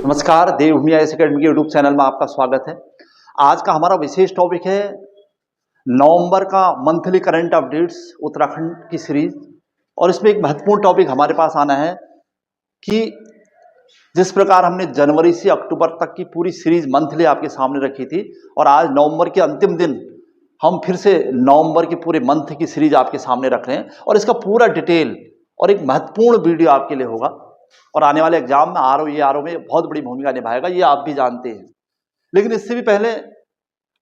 नमस्कार, देवभूमि IAS academy के YouTube channel में आपका स्वागत है। आज का हमारा विशेष टॉपिक है नवंबर का मंथली करंट अपडेट्स उत्तराखंड की सीरीज। और इसमें एक महत्वपूर्ण टॉपिक हमारे पास आना है कि जिस प्रकार हमने जनवरी से अक्टूबर तक की पूरी सीरीज मंथली आपके सामने रखी थी और आज नवंबर के अंतिम दिन हम फिर से नवंबर के पूरे मंथ की सीरीज आपके सामने रख रहे हैं और इसका पूरा डिटेल और एक महत्वपूर्ण वीडियो आपके लिए होगा और आने वाले एग्जाम में आरओ में बहुत बड़ी भूमिका निभाएगा, ये आप भी जानते हैं। लेकिन इससे भी पहले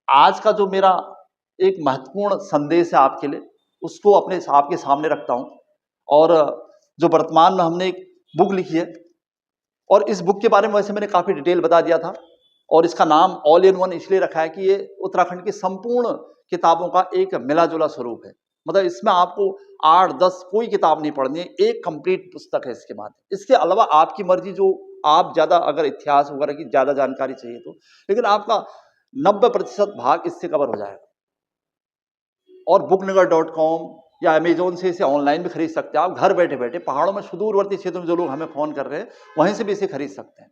आज का जो मेरा एक महत्वपूर्ण संदेश है आपके लिए, उसको आपके सामने रखता हूं। और जो वर्तमान में हमने एक बुक लिखी है और इस बुक के बारे में वैसे मैंने काफी डिटेल बता दिया था और इसका नाम ऑल इन वन इसलिए रखा है कि ये उत्तराखंड की संपूर्ण किताबों का एक मिला जुला स्वरूप है। मतलब इसमें आपको 8-10 कोई किताब नहीं पढ़नी है, एक कंप्लीट पुस्तक है इसके बाद। इसके अलावा आपकी मर्जी, जो आप ज्यादा अगर इतिहास वगैरह की ज्यादा जानकारी चाहिए तो, लेकिन आपका 90% भाग इससे कवर हो जाएगा। और booknagar.com या अमेजोन से इसे ऑनलाइन भी खरीद सकते हैं आप। घर बैठे बैठे पहाड़ों में सुदूरवर्ती क्षेत्रों में जो लोग हमें फोन कर रहे हैं वहीं से भी इसे खरीद सकते हैं।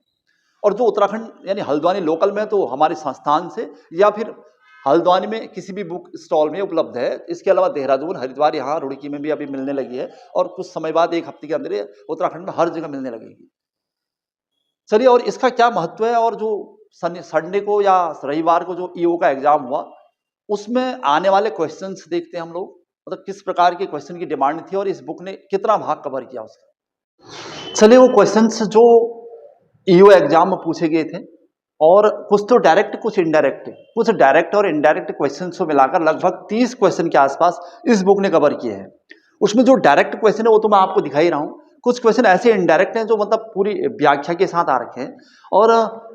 और जो उत्तराखंड यानी हल्द्वानी लोकल में तो हमारे संस्थान से या फिर हल्द्वानी में किसी भी बुक स्टॉल में उपलब्ध है। इसके अलावा देहरादून, हरिद्वार, यहाँ रुड़की में भी अभी मिलने लगी है और कुछ समय बाद एक हफ्ते के अंदर ये उत्तराखंड में हर जगह मिलने लगेगी। चलिए, और इसका क्या महत्व है और जो संडे को या रविवार को जो ईओ का एग्जाम हुआ उसमें आने वाले क्वेश्चंस देखते हैं हम लोग। मतलब किस प्रकार के क्वेश्चन की डिमांड थी और इस बुक ने कितना भाग कवर किया उसका। चलिए, वो क्वेश्चंस जो ईओ एग्जाम में पूछे गए थे और कुछ तो डायरेक्ट, कुछ इनडायरेक्ट, कुछ डायरेक्ट और इनडायरेक्ट क्वेश्चंस को मिलाकर लगभग 30 क्वेश्चन के आसपास इस बुक ने कवर किए हैं। उसमें जो डायरेक्ट क्वेश्चन है वो तो मैं आपको दिखा ही रहा हूं, कुछ क्वेश्चन ऐसे इनडायरेक्ट हैं जो मतलब पूरी व्याख्या के साथ आ रखे हैं। और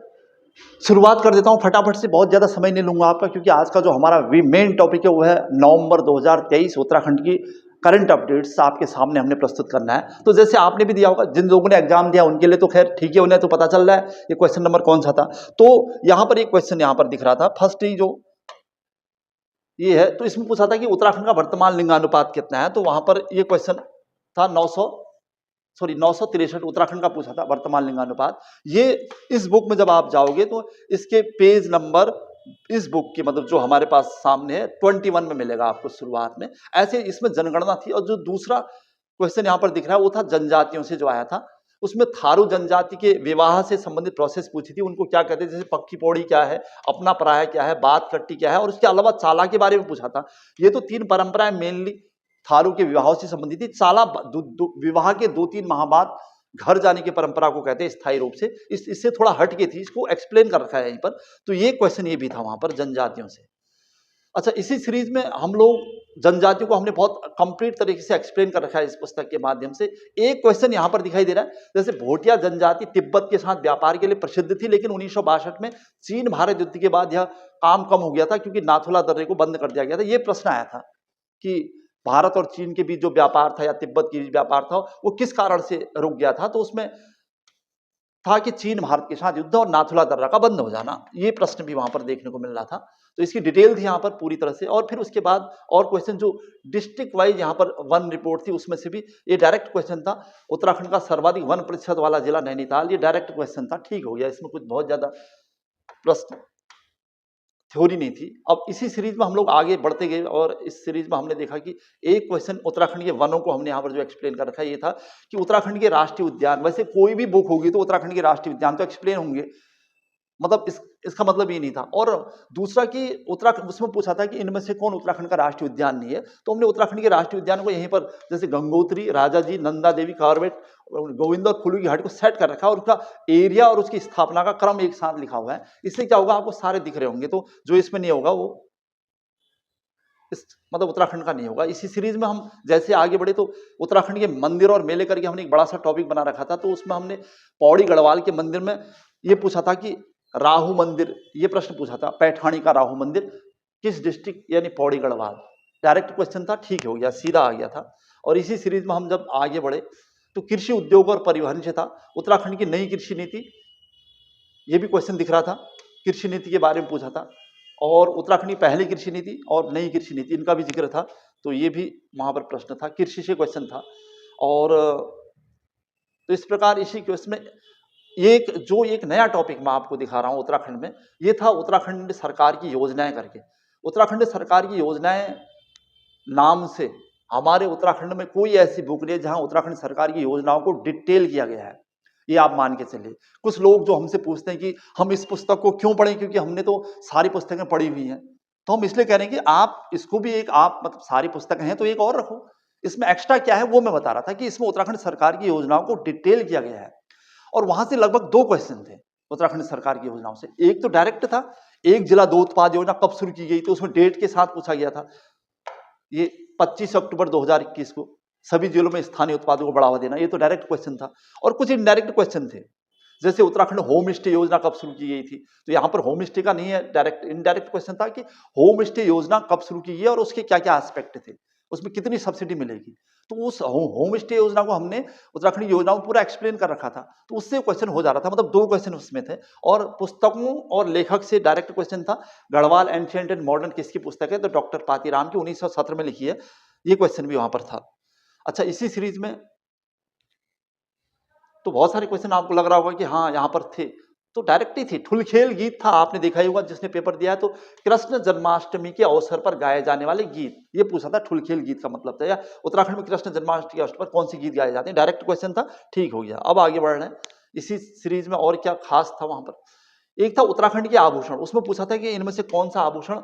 शुरुआत कर देता हूं फटाफट से, बहुत ज्यादा समय नहीं लूंगा आपका, क्योंकि आज का जो हमारा मेन टॉपिक है वो है नवंबर 2023 उत्तराखंड की करंट अपडेट्स आपके सामने हमने प्रस्तुत करना है। तो जैसे आपने भी दिया होगा, जिन लोगों ने एग्जाम दिया उनके लिए तो खैर ठीक है, उन्हें तो पता चल रहा है ये क्वेश्चन नंबर कौन सा था। तो यहां पर एक क्वेश्चन यहां पर दिख रहा था, फर्स्ट ही जो ये है, तो इसमें पूछा था कि उत्तराखंड का वर्तमान लिंगानुपात कितना है। तो वहां पर ये क्वेश्चन था 963 उत्तराखंड का पूछा था वर्तमान लिंगानुपात। ये इस बुक में जब आप जाओगे तो इसके पेज नंबर इस बुक की, मतलब जो हमारे पास सामने है, 21 में मिलेगा आपको शुरुआत में। ऐसे इसमें जनगणना थी। और जो दूसरा क्वेश्चन यहाँ पर दिख रहा है वो था जनजातियों से जो आया था। उसमें थारू जनजाति के विवाह से संबंधित प्रोसेस पूछी थी, उनको क्या कहते हैं, जैसे पक्की पौड़ी क्या है, अपना पराया क्या है, बात कट्टी क्या है, और उसके अलावा चाला के बारे में पूछा था। ये तो 3 परंपराएं मेनली थारू के विवाहों से संबंधित थी। चाला विवाह के 2-3 माह बाद घर जाने की परंपरा को कहते हैं स्थायी रूप से। इससे थोड़ा हट के थी, इसको एक्सप्लेन कर रखा है यहीं पर। तो ये क्वेश्चन ये भी था वहां पर जनजातियों से। अच्छा, इसी सीरीज में हम लोग जनजातियों को हमने बहुत कंप्लीट तरीके से एक्सप्लेन कर रखा है इस पुस्तक के माध्यम से। एक क्वेश्चन यहां पर दिखाई दे रहा है, जैसे भोटिया जनजाति तिब्बत के साथ व्यापार के लिए प्रसिद्ध थी, लेकिन 1962 में चीन भारत युद्ध के बाद यह काम कम हो गया था क्योंकि नाथुला दर्रे को बंद कर दिया गया था। यह प्रश्न आया था कि भारत और चीन के बीच जो व्यापार था या तिब्बत के बीच व्यापार था वो किस कारण से रुक गया था। तो उसमें था कि चीन भारत के साथ युद्ध और नाथुला दर्रा का बंद हो जाना। ये प्रश्न भी वहां पर देखने को मिल रहा था। तो इसकी डिटेल थी यहाँ पर पूरी तरह से। और फिर उसके बाद और क्वेश्चन जो डिस्ट्रिक्ट वाइज यहाँ पर वन रिपोर्ट थी, उसमें से भी ये डायरेक्ट क्वेश्चन था। उत्तराखंड का सर्वाधिक 1% वाला जिला नैनीताल, ये डायरेक्ट क्वेश्चन था। ठीक हो गया, इसमें कुछ बहुत ज्यादा प्रश्न थ्योरी नहीं थी। अब इसी सीरीज में हम लोग आगे बढ़ते गए और इस सीरीज में हमने देखा कि एक क्वेश्चन उत्तराखंड के वनों को हमने यहाँ पर जो एक्सप्लेन कर रखा है, ये था कि उत्तराखंड के राष्ट्रीय उद्यान, वैसे कोई भी बुक होगी तो उत्तराखंड के राष्ट्रीय उद्यान तो एक्सप्लेन होंगे, मतलब इसका मतलब ये नहीं था। और दूसरा कि उत्तराखंड, उसमें पूछा था कि इनमें से कौन उत्तराखंड का राष्ट्रीय उद्यान नहीं है। तो हमने उत्तराखंड के राष्ट्रीय उद्यान को यहीं पर, जैसे गंगोत्री, राजाजी, नंदा देवी, कॉर्बेट, गोविंद और कुल्लू की घाटी को सेट कर रखा है और उसका एरिया और उसकी स्थापना का क्रम एक साथ लिखा हुआ है। इससे क्या होगा, आपको सारे दिख रहे होंगे। तो जो इसमें नहीं होगा वो मतलब उत्तराखंड का नहीं होगा। इसी सीरीज में हम जैसे आगे बढ़े तो उत्तराखंड के मंदिर और मेले करके हमने एक बड़ा सा टॉपिक बना रखा था। तो उसमें हमने पौड़ी गढ़वाल के मंदिर में ये पूछा था कि राहु मंदिर, ये प्रश्न पूछा था, पैठानी का राहु मंदिर किस डिस्ट्रिक्ट यानी पौड़ी गढ़वाल। डायरेक्ट क्वेश्चन था, ठीक हो गया, सीधा आ गया था। और इसी सीरीज में हम जब आगे बढ़े तो कृषि उद्योग और परिवहन से था उत्तराखंड की नई कृषि नीति, ये भी क्वेश्चन दिख रहा था। कृषि नीति के बारे में पूछा था और उत्तराखंड की पहली कृषि नीति और नई कृषि नीति, इनका भी जिक्र था। तो ये भी वहां पर प्रश्न था, कृषि से क्वेश्चन था। और तो इस प्रकार इसी क्वेश्चन में एक नया टॉपिक मैं आपको दिखा रहा हूं उत्तराखंड में, ये था उत्तराखंड सरकार की योजनाएं करके। उत्तराखंड सरकार की योजनाएं नाम से हमारे उत्तराखंड में कोई ऐसी बुक नहीं है जहां उत्तराखंड सरकार की योजनाओं को डिटेल किया गया है। ये आप मान के चलिए। कुछ लोग जो हमसे पूछते हैं कि हम इस पुस्तक को क्यों पढ़ें, क्योंकि हमने तो सारी पुस्तकें पढ़ी हुई हैं, तो हम इसलिए कह रहे हैं कि आप इसको भी आप मतलब सारी पुस्तकें हैं तो एक और रखो। इसमें एक्स्ट्रा क्या है वो मैं बता रहा था कि इसमें उत्तराखंड सरकार की योजनाओं को डिटेल किया गया है। और वहां से लगभग 2 क्वेश्चन थे उत्तराखंड सरकार की योजनाओं से। एक तो डायरेक्ट था, एक जिला 2 उत्पाद योजना कब शुरू की गई, तो उसमें डेट के साथ पूछा गया था। ये 25 अक्टूबर 2021 को सभी जिलों में स्थानीय उत्पादों को बढ़ावा देना, ये तो डायरेक्ट क्वेश्चन था। और कुछ इनडायरेक्ट क्वेश्चन थे, जैसे उत्तराखंड होम स्टे योजना कब शुरू की गई थी, तो यहाँ पर होम स्टे का नहीं है, डायरेक्ट इनडायरेक्ट क्वेश्चन था कि होम स्टे योजना कब शुरू की गई और उसके क्या क्या एस्पेक्ट थे, उसमें कितनी सब्सिडी मिलेगी। तो उस होम स्टे योजना को हमने उत्तराखंड की योजनाओं में पूरा एक्सप्लेन कर रखा था, तो उससे क्वेश्चन हो जा रहा था। मतलब 2 क्वेश्चन उसमें थे। और पुस्तकों और लेखक से डायरेक्ट क्वेश्चन था, गढ़वाल एंशिएंट एंड मॉडर्न किसकी पुस्तक है, तो डॉक्टर पातीराम की 1917 में लिखी है। ये क्वेश्चन भी वहां पर था। अच्छा, इसी सीरीज में तो बहुत सारे क्वेश्चन आपको लग रहा होगा कि हाँ यहाँ पर थे, तो डायरेक्ट ही थी। ठुलखेल गीत था, आपने देखा ही होगा जिसने पेपर दिया है, तो कृष्ण जन्माष्टमी के अवसर पर गाए जाने वाले गीत, ये पूछा था ठुलखेल गीत का मतलब था, या उत्तराखंड में कृष्ण जन्माष्टमी के अवसर पर कौन से गीत गाए जाते हैं, डायरेक्ट क्वेश्चन था। ठीक हो गया। अब आगे बढ़ रहे हैं इसी सीरीज में। और क्या खास था वहां पर, एक था उत्तराखंड के आभूषण, उसमें पूछा था कि इनमें से कौन सा आभूषण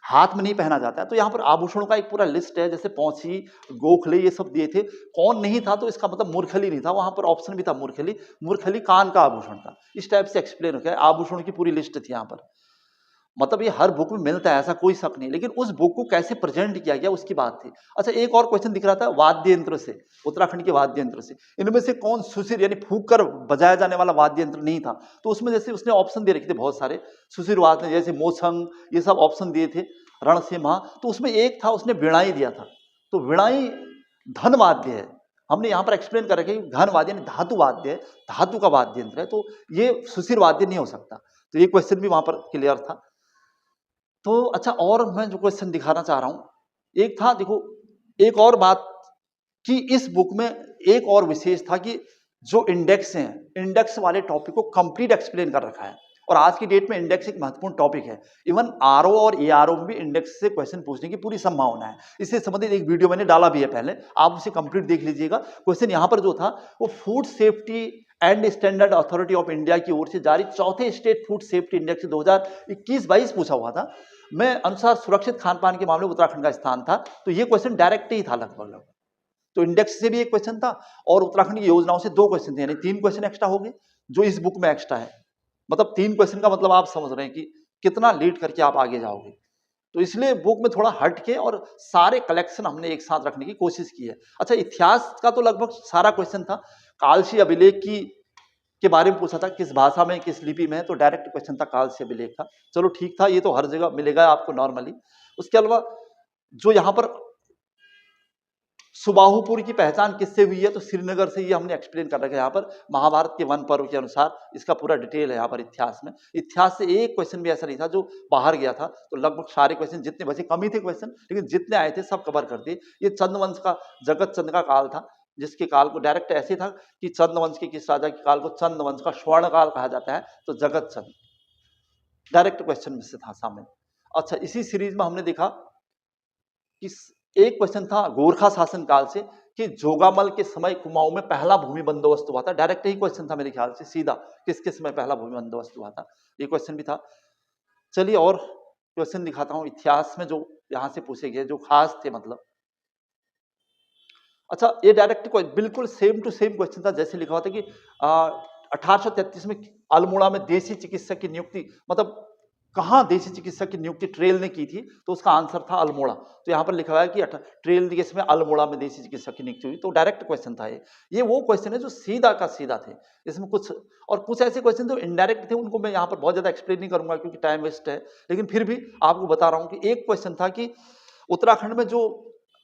हाथ में नहीं पहना जाता है। तो यहाँ पर आभूषणों का एक पूरा लिस्ट है, जैसे पौंची, गोखले, ये सब दिए थे। कौन नहीं था, तो इसका मतलब मूर्खली नहीं था, वहां पर ऑप्शन भी था मूर्खली। मूर्खली कान का आभूषण था। इस टाइप से एक्सप्लेन हो गया, आभूषणों की पूरी लिस्ट थी यहाँ पर। मतलब ये हर बुक में मिलता है, ऐसा कोई शक नहीं, लेकिन उस बुक को कैसे प्रेजेंट किया गया उसकी बात थी। अच्छा, एक और क्वेश्चन दिख रहा था वाद्य यंत्र से, उत्तराखंड के वाद्य यंत्र से, इनमें से कौन सुशिर यानी फूंक कर बजाया जाने वाला वाद्य यंत्र नहीं था। तो उसमें जैसे उसने ऑप्शन दे रखे थे बहुत सारे, सुशिर वाद्य जैसे मोछंग, ये सब ऑप्शन दिए थे, रण से महा। तो उसमें एक था, उसने वीणाई दिया था। तो वीणाई धन वाद्य है, हमने यहाँ पर एक्सप्लेन कर रखे कि घन वाद्य यानी धातु वाद्य है, धातु का वाद्य यंत्र है, तो ये सुशिर वाद्य नहीं हो सकता। तो ये क्वेश्चन भी वहां पर क्लियर था। तो अच्छा, और मैं जो क्वेश्चन दिखाना चाह रहा हूं, एक था, देखो एक और बात कि इस बुक में एक और विशेष था कि जो इंडेक्स हैं, इंडेक्स वाले टॉपिक को कंप्लीट एक्सप्लेन कर रखा है। और आज की डेट में इंडेक्स एक महत्वपूर्ण टॉपिक है। इवन आरओ और एआरओ में भी इंडेक्स से क्वेश्चन पूछने की पूरी संभावना है। इससे संबंधित एक वीडियो मैंने डाला भी है पहले, आप उसे कंप्लीट देख लीजिएगा। क्वेश्चन यहां पर जो था वो food safety and standard authority of India की ओर से जारी चौथे स्टेट फूड सेफ्टी इंडेक्स 2021-22 पूछा हुआ था। मैं अनुसार सुरक्षित खान पान के मामले में उत्तराखंड का स्थान था। तो ये क्वेश्चन डायरेक्ट ही था लगभग। तो इंडेक्स से भी एक क्वेश्चन था और उत्तराखंड की योजनाओं से 2 क्वेश्चन थे, यानी 3 क्वेश्चन एक्स्ट्रा हो गए जो इस बुक में एक्स्ट्रा है। मतलब 3 क्वेश्चन का मतलब आप समझ रहे हैं कि कितना लीड करके आप आगे जाओगे। तो इसलिए बुक में थोड़ा हट के और सारे कलेक्शन हमने एक साथ रखने की कोशिश की है। अच्छा, इतिहास का तो लगभग सारा क्वेश्चन था। कालसी अभिलेख की के बारे में पूछा था, किस भाषा में, किस लिपि में है, तो डायरेक्ट क्वेश्चन था, कालसी अभिलेख था। चलो ठीक था, ये तो हर जगह मिलेगा आपको नॉर्मली। उसके अलावा जो यहाँ पर सुबाहुपुर की पहचान किससे हुई है, तो श्रीनगर से, ये हमने एक्सप्लेन कर रखा है। यहाँ पर महाभारत के वन पर्व के अनुसार इसका पूरा डिटेल है यहाँ पर इतिहास में। इतिहास से एक क्वेश्चन भी ऐसा नहीं था जो बाहर गया था। तो लगभग सारे क्वेश्चन जितने बचे, कम ही थे क्वेश्चन, लेकिन जितने आए थे सब कवर कर दिए। ये चंद्रवंश का, जगत चंद का काल था, जिसके काल को डायरेक्ट ऐसे था कि चंद्रवंश के किस राजा के काल को चंद्रवंश का स्वर्ण काल कहा जाता है, तो जगत चंद डायरेक्ट क्वेश्चन में से था शामिल। अच्छा, इसी सीरीज में हमने देखा कि एक क्वेश्चन था गोरखा शासन काल से कि जोगामल के समय कुमाऊं में पहला भूमि बंदोबस्त हुआ था। डायरेक्ट ही क्वेश्चन था मेरे ख्याल से, सीधा किसके समय पहला भूमि बंदोबस्त हुआ था, ये क्वेश्चन भी था। चलिए और क्वेश्चन दिखाता हूं इतिहास में जो यहां से पूछे गए, जो खास थे मतलब। अच्छा, ये डायरेक्ट बिल्कुल सेम टू सेम क्वेश्चन था जैसे लिखा हुआ था कि 1833 में अल्मोड़ा में देसी चिकित्सक की नियुक्ति, मतलब कहाँ देसी चिकित्सक की नियुक्ति ट्रेल ने की थी, तो उसका आंसर था अल्मोड़ा। तो यहाँ पर लिखा हुआ है कि ट्रेल के समय अल्मोड़ा में देसी चिकित्सक की नियुक्ति हुई। तो डायरेक्ट क्वेश्चन था ये वो क्वेश्चन है जो सीधा का सीधा थे। इसमें कुछ ऐसे क्वेश्चन जो इनडायरेक्ट थे, उनको मैं यहाँ पर बहुत ज्यादा एक्सप्लेन नहीं करूंगा क्योंकि टाइम वेस्ट है, लेकिन फिर भी आपको बता रहा हूँ कि एक क्वेश्चन था कि उत्तराखंड में जो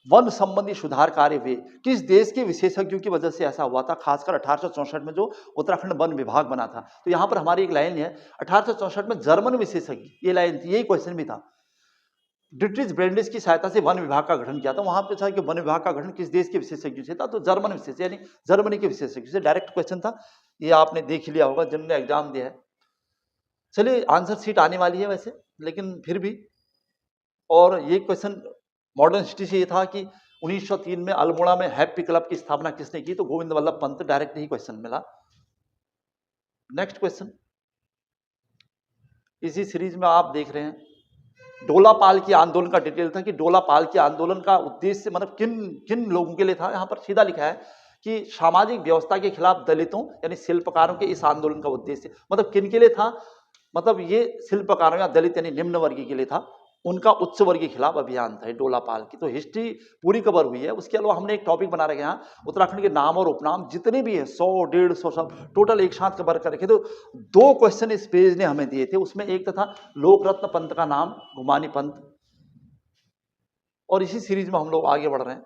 वन संबंधी सुधार कार्य हुए, किस देश के विशेषज्ञों की वजह से ऐसा हुआ था, खासकर 1864 में जो उत्तराखंड वन विभाग बना था। तो यहाँ पर हमारी एक लाइन है, 1864 में जर्मन विशेषज्ञ, ये लाइन थी, यही क्वेश्चन भी था। डिट्रिच ब्रेंडिस की सहायता से वन विभाग का गठन किया था। वहां पे था कि वन विभाग का गठन किस देश के विशेषज्ञों से था, तो जर्मन विशेषज्ञ यानी जर्मनी के विशेषज्ञों से। डायरेक्ट क्वेश्चन था, ये आपने देख लिया होगा जिन्होंने एग्जाम दिया है। चलिए आंसर शीट आने वाली है वैसे, लेकिन फिर भी। और ये क्वेश्चन मॉडर्न हिस्ट्री से ये था कि 1903 में अल्मोड़ा में हैप्पी क्लब की स्थापना किसने की, तो गोविंद वल्लभ पंत। डायरेक्ट ही क्वेश्चन मिला। नेक्स्ट क्वेश्चन, इसी सीरीज में आप देख रहे हैं डोला पाल की आंदोलन का डिटेल था कि डोला पाल की आंदोलन का उद्देश्य मतलब किन किन लोगों के लिए था। यहां पर सीधा लिखा है कि सामाजिक व्यवस्था के खिलाफ दलितों यानी शिल्पकारों के इस आंदोलन का उद्देश्य, मतलब किन के लिए था, मतलब ये शिल्पकारों या दलित यानी निम्न वर्गीय के लिए था, उनका उच्च वर्ग के खिलाफ अभियान था डोला पाल की। तो हिस्ट्री पूरी कवर हुई है। उसके अलावा हमने एक टॉपिक बना रखे यहाँ उत्तराखंड के नाम और उपनाम जितने भी है 100 150 सब टोटल एक साथ कवर कर रखे। तो 2 क्वेश्चन इस पेज ने हमें दिए थे, उसमें एक था लोकरत्न पंत का नाम घुमानी पंत, और इसी सीरीज में हम लोग आगे बढ़ रहे हैं।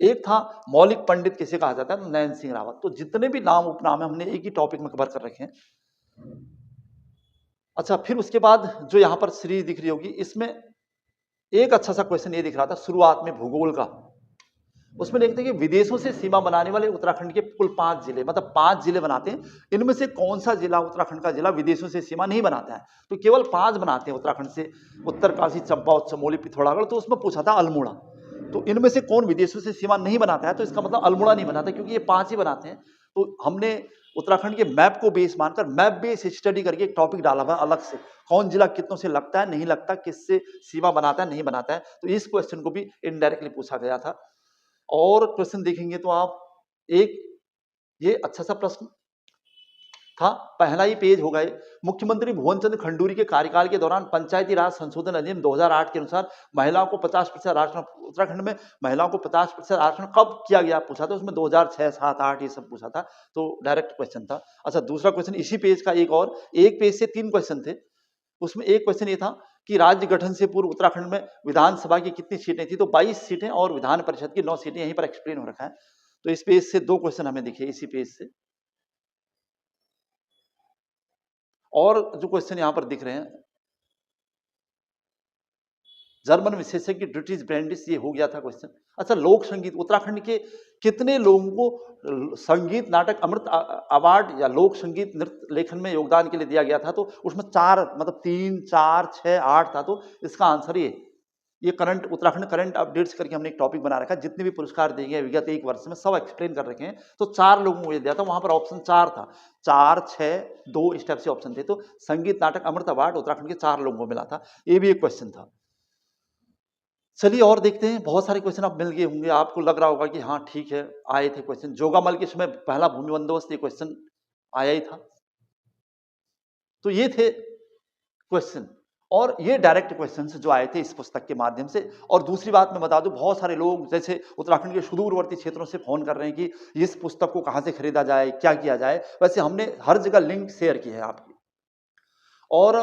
एक था मौलिक पंडित किसे कहा जाता है, नैन सिंह रावत। तो जितने भी नाम उपनाम है हमने एक ही टॉपिक में कवर कर रखे हैं। अच्छा, फिर उसके बाद जो यहाँ पर सीरीज दिख रही होगी, इसमें एक अच्छा सा क्वेश्चन ये दिख रहा था शुरुआत में भूगोल का। उसमें देखते हैं कि विदेशों से सीमा बनाने वाले उत्तराखंड के कुल 5 जिले, मतलब 5 जिले बनाते हैं। इनमें से कौन सा जिला, उत्तराखंड का जिला, विदेशों से सीमा नहीं बनाता है? तो केवल 5 बनाते हैं उत्तराखंड से, उत्तरकाशी, चंपावत, चमोली, पिथौरागढ़। तो उसमें पूछा था अल्मोड़ा। तो इनमें से कौन विदेशों से सीमा नहीं बनाता है? तो इसका मतलब अल्मोड़ा नहीं बनाता, क्योंकि ये 5 ही बनाते हैं। तो हमने उत्तराखंड के मैप को बेस मानकर मैप बेस स्टडी करके एक टॉपिक डाला हुआ अलग से, कौन जिला कितनों से लगता है, नहीं लगता, किससे सीमा बनाता है, नहीं बनाता है। तो इस क्वेश्चन को भी इनडायरेक्टली पूछा गया था। और क्वेश्चन देखेंगे तो आप, एक ये अच्छा सा प्रश्न था, पहला ही पेज होगा ये। मुख्यमंत्री भुवन चंद्र खंडूरी के कार्यकाल के दौरान पंचायती राज संशोधन अधिनियम 2008 के अनुसार महिलाओं को 50% आरक्षण, उत्तराखंड में महिलाओं को 50% आरक्षण कब किया गया पूछा था। उसमें 2006, 7, 8 ये सब पूछा था। तो डायरेक्ट क्वेश्चन था। अच्छा, दूसरा क्वेश्चन इसी पेज का एक और, एक पेज से 3 क्वेश्चन थे। उसमें एक क्वेश्चन ये था कि राज्य गठन से पूर्व उत्तराखंड में विधानसभा की कितनी सीटें थी? तो 22 सीटें, और विधान परिषद की 9 सीटें। यहीं पर एक्सप्लेन हो रखा है। तो इस पेज से 2 क्वेश्चन हमें दिखे, इसी पेज से। और जो क्वेश्चन यहां पर दिख रहे हैं, जर्मन विशेषज्ञ ब्रिटिश ब्रेंडिस, ये हो गया था क्वेश्चन। अच्छा, लोक संगीत, उत्तराखंड के कितने लोगों को संगीत नाटक अमृत अवार्ड या लोक संगीत नृत्य लेखन में योगदान के लिए दिया गया था? तो उसमें 4, मतलब 3, 4, 6, 8 था। तो इसका आंसर ये करंट उत्तराखंड करंट अपडेट्स करके हमने एक टॉपिक बना रखा है। जितने भी पुरस्कार दिए गए विगत 1 वर्ष में सब एक्सप्लेन कर रखे हैं। तो 4 लोगों को ये दिया था, वहां पर ऑप्शन 4 था, 4, 6, 2 स्टेप से ऑप्शन थे। तो संगीत नाटक अमृत अवार्ड उत्तराखंड के 4 लोगों को मिला था। ये भी एक क्वेश्चन था। चलिए और देखते हैं, बहुत सारे क्वेश्चन आप मिल गए होंगे, आपको लग रहा होगा कि हाँ ठीक है, आए थे क्वेश्चन। जोगामल के समय पहला भूमि बंदोबस्त, ये क्वेश्चन आया ही था। तो ये थे क्वेश्चन, और ये डायरेक्ट क्वेश्चन जो आए थे इस पुस्तक के माध्यम से। और दूसरी बात मैं बता दूं, बहुत सारे लोग जैसे उत्तराखंड के सुदूरवर्ती क्षेत्रों से फोन कर रहे हैं कि इस पुस्तक को कहाँ से खरीदा जाए, क्या किया जाए। वैसे हमने हर जगह लिंक शेयर की है आपकी। और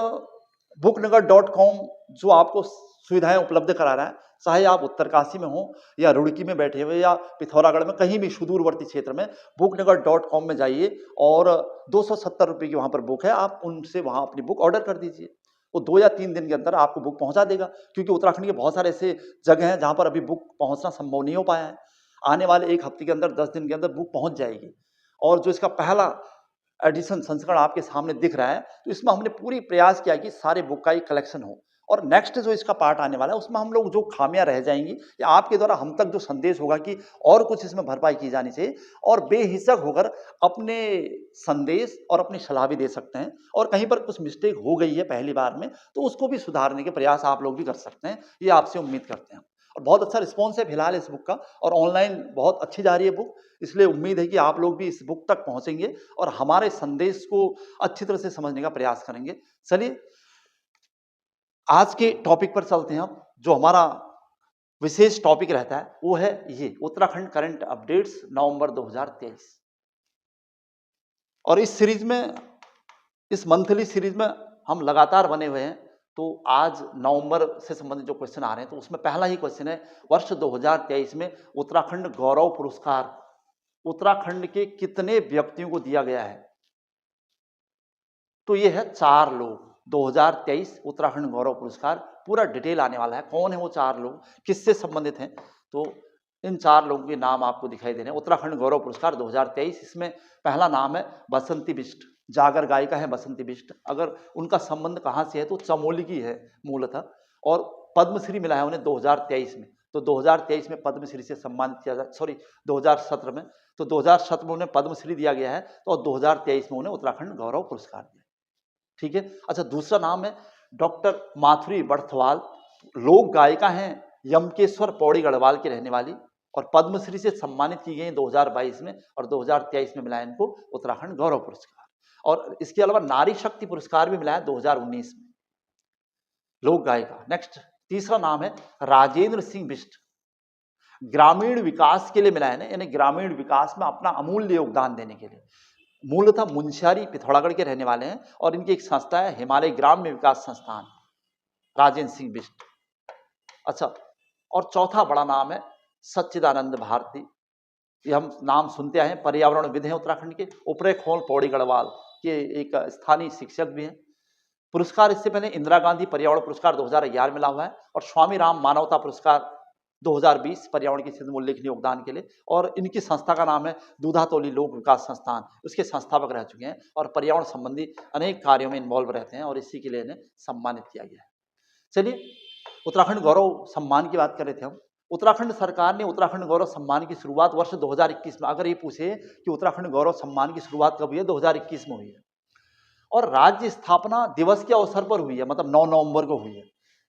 booknagar.com जो आपको सुविधाएं उपलब्ध करा रहा है, चाहे आप उत्तरकाशी में हो या रुड़की में बैठे हुए या पिथौरागढ़ में, कहीं भी सुदूरवर्ती क्षेत्र में, booknagar.com में जाइए और 270 रुपये की वहां पर बुक है। आप उनसे वहां अपनी बुक ऑर्डर कर दीजिए, वो 2 या 3 दिन के अंदर आपको बुक पहुंचा देगा। क्योंकि उत्तराखंड के बहुत सारे ऐसे जगह हैं जहां पर अभी बुक पहुंचना संभव नहीं हो पाया है। आने वाले 1 हफ्ते के अंदर, 10 दिन के अंदर बुक पहुंच जाएगी। और जो इसका पहला एडिशन संस्करण आपके सामने दिख रहा है, तो इसमें हमने पूरी प्रयास किया कि सारे बुक का एक कलेक्शन हो। और नेक्स्ट जो इसका पार्ट आने वाला है, उसमें हम लोग जो खामियां रह जाएंगी या आपके द्वारा हम तक जो संदेश होगा कि और कुछ इसमें भरपाई की जानी चाहिए, और बेहिचक होकर अपने संदेश और अपनी सलाह भी दे सकते हैं। और कहीं पर कुछ मिस्टेक हो गई है पहली बार में, तो उसको भी सुधारने के प्रयास आप लोग भी कर सकते हैं, ये आपसे उम्मीद करते हैं। और बहुत अच्छा रिस्पॉन्स है फिलहाल इस बुक का, और ऑनलाइन बहुत अच्छी जा रही है बुक। इसलिए उम्मीद है कि आप लोग भी इस बुक तक पहुंचेंगे और हमारे संदेश को अच्छी तरह से समझने का प्रयास करेंगे। चलिए आज के टॉपिक पर चलते हैं। हम जो हमारा विशेष टॉपिक रहता है वो है ये उत्तराखंड करंट अपडेट्स नवंबर 2023। और इस सीरीज में, इस मंथली सीरीज में हम लगातार बने हुए हैं। तो आज नवंबर से संबंधित जो क्वेश्चन आ रहे हैं, तो उसमें पहला ही क्वेश्चन है, वर्ष 2023 में उत्तराखंड गौरव पुरस्कार उत्तराखंड के कितने व्यक्तियों को दिया गया है? तो ये है 4 लोग। 2023 उत्तराखंड गौरव पुरस्कार। पूरा डिटेल आने वाला है, कौन है वो 4 लोग, किससे संबंधित हैं, तो इन 4 लोगों के नाम आपको दिखाई दे रहे हैं। उत्तराखंड गौरव पुरस्कार 2023, इसमें पहला नाम है बसंती बिष्ट, जागर गायिका है बसंती बिष्ट। अगर उनका संबंध कहाँ से है तो चमोली की है मूलतः, और पद्मश्री मिला है उन्हें 2023 में। तो 2023 में पद्मश्री से सम्मानित किया जाए, सॉरी 2017 में, तो 2017 में उन्हें पद्मश्री दिया गया है, तो 2023 में उन्हें उत्तराखंड गौरव पुरस्कार दिया। ठीक है। अच्छा, दूसरा नाम है डॉक्टर माथुरी बर्थवाल, लोक गायिका हैं, यमकेश्वर पौड़ी गढ़वाल की रहने वाली, और पद्मश्री से सम्मानित की गई 2022 में, और 2023 में मिला इनको उत्तराखंड गौरव पुरस्कार। और इसके अलावा नारी शक्ति पुरस्कार भी मिला है 2019 में, लोक गायिका। नेक्स्ट तीसरा नाम है राजेंद्र सिंह बिष्ट, ग्रामीण विकास के लिए मिला है, यानी ग्रामीण विकास में अपना अमूल्य योगदान देने के लिए। मूलतः मुंशियारी पिथौरागढ़ के रहने वाले हैं, और इनकी एक संस्था है हिमालय ग्राम्य विकास संस्थान, राजेंद्र सिंह बिष्ट। अच्छा, और चौथा बड़ा नाम है सच्चिदानंद भारती, ये हम नाम सुनते हैं, पर्यावरणविद हैं उत्तराखंड के, उपरे खोल पौड़ी गढ़वाल के एक स्थानीय शिक्षक भी हैं। पुरस्कार इससे पहले इंदिरा गांधी पर्यावरण पुरस्कार 2011 मिला हुआ है, और स्वामी राम मानवता पुरस्कार 2020 पर्यावरण के क्षेत्र में उल्लेखनीय योगदान के लिए। और इनकी संस्था का नाम है दूधातोली लोक विकास संस्थान, उसके संस्थापक रह चुके हैं, और पर्यावरण संबंधी अनेक कार्यों में इन्वॉल्व रहते हैं, और इसी के लिए इन्हें सम्मानित किया गया है। चलिए, उत्तराखंड गौरव सम्मान की बात कर रहे थे हम। उत्तराखंड सरकार ने उत्तराखंड गौरव सम्मान की शुरुआत वर्ष 2021 में, अगर ये पूछे कि उत्तराखंड गौरव सम्मान की शुरुआत कब हुई है, 2021 में हुई है, और राज्य स्थापना दिवस के अवसर पर हुई है, मतलब 9 नवंबर को हुई है।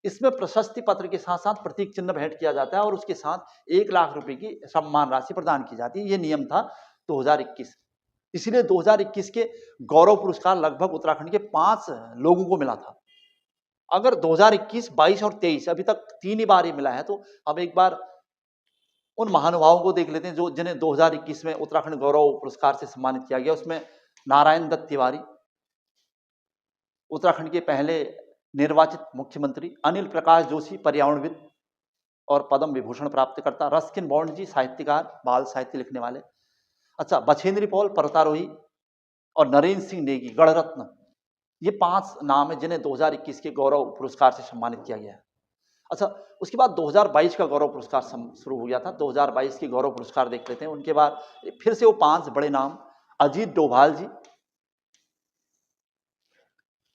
इसमें प्रशस्ति पत्र के साथ साथ प्रतीक चिन्ह भेंट किया जाता है, और उसके साथ 1 लाख रुपए की सम्मान राशि प्रदान की जाती है। ये नियम था 2021, इसलिए 2021 के गौरव पुरस्कार लगभग उत्तराखंड के 5 लोगों को मिला था। अगर 2021, 22 और 23 अभी तक 3 ही बार ही मिला है, तो अब एक बार उन महानुभावों को देख लेते हैं जो जिन्हें 2021 में उत्तराखंड गौरव पुरस्कार से सम्मानित किया गया। उसमें नारायण दत्त तिवारी, उत्तराखंड के पहले निर्वाचित मुख्यमंत्री, अनिल प्रकाश जोशी पर्यावरणविद और पद्म विभूषण प्राप्त करता, रस्किन बॉन्ड जी साहित्यकार, बाल साहित्य लिखने वाले। अच्छा, बछेंद्री पॉल पर्वतारोही, और नरेंद्र सिंह नेगी गणरत्न, ये 5 नाम है जिन्हें 2021 के गौरव पुरस्कार से सम्मानित किया गया है। अच्छा, उसके बाद 2022 का गौरव पुरस्कार शुरू हो गया था। 2022 के गौरव पुरस्कार देख लेते हैं। उनके बाद फिर से वो 5 बड़े नाम, अजीत डोभाल जी,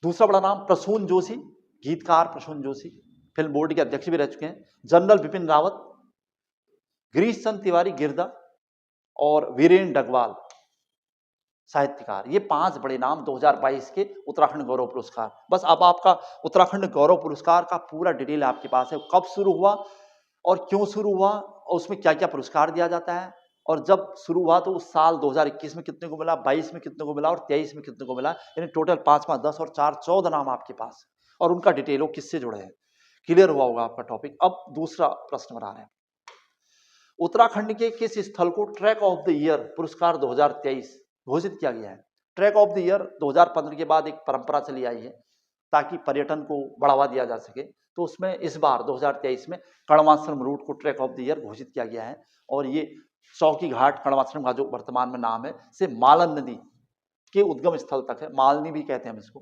दूसरा बड़ा नाम प्रसून जोशी, गीतकार प्रसून जोशी, फिल्म बोर्ड के अध्यक्ष भी रह चुके हैं, जनरल बिपिन रावत, गिरीश चंद्र तिवारी गिरदा, और वीरेंद्र डगवाल साहित्यकार। ये 5 बड़े नाम 2022 के उत्तराखंड गौरव पुरस्कार। बस अब आपका उत्तराखंड गौरव पुरस्कार का पूरा डिटेल आपके पास है, कब शुरू हुआ और क्यों शुरू हुआ, और उसमें क्या क्या पुरस्कार दिया जाता है, और जब शुरू हुआ तो उस साल 2021 में कितने को मिला, 22 में कितने को मिला, और 23 में कितने को मिला। यानी टोटल 5, 5, 10 और 4, 14 नाम आपके पास है, और उनका डिटेल हो किससे जुड़े हैं। क्लियर हुआ होगा आपका टॉपिक। अब दूसरा प्रश्न बना रहे हैं, उत्तराखंड के किस स्थल को ट्रैक ऑफ द ईयर पुरस्कार 2023 घोषित किया गया है। ट्रैक ऑफ द ईयर 2015 के बाद एक परंपरा चली आई है ताकि पर्यटन को बढ़ावा दिया जा सके, तो उसमें इस बार 2023 में कड़वाश्रम रूट को ट्रैक ऑफ द ईयर घोषित किया गया है, और ये चौकी घाट कड़वाश्रम का जो वर्तमान में नाम है से मालन नदी के उद्गम स्थल तक है, मालनी भी कहते हैं हम इसको।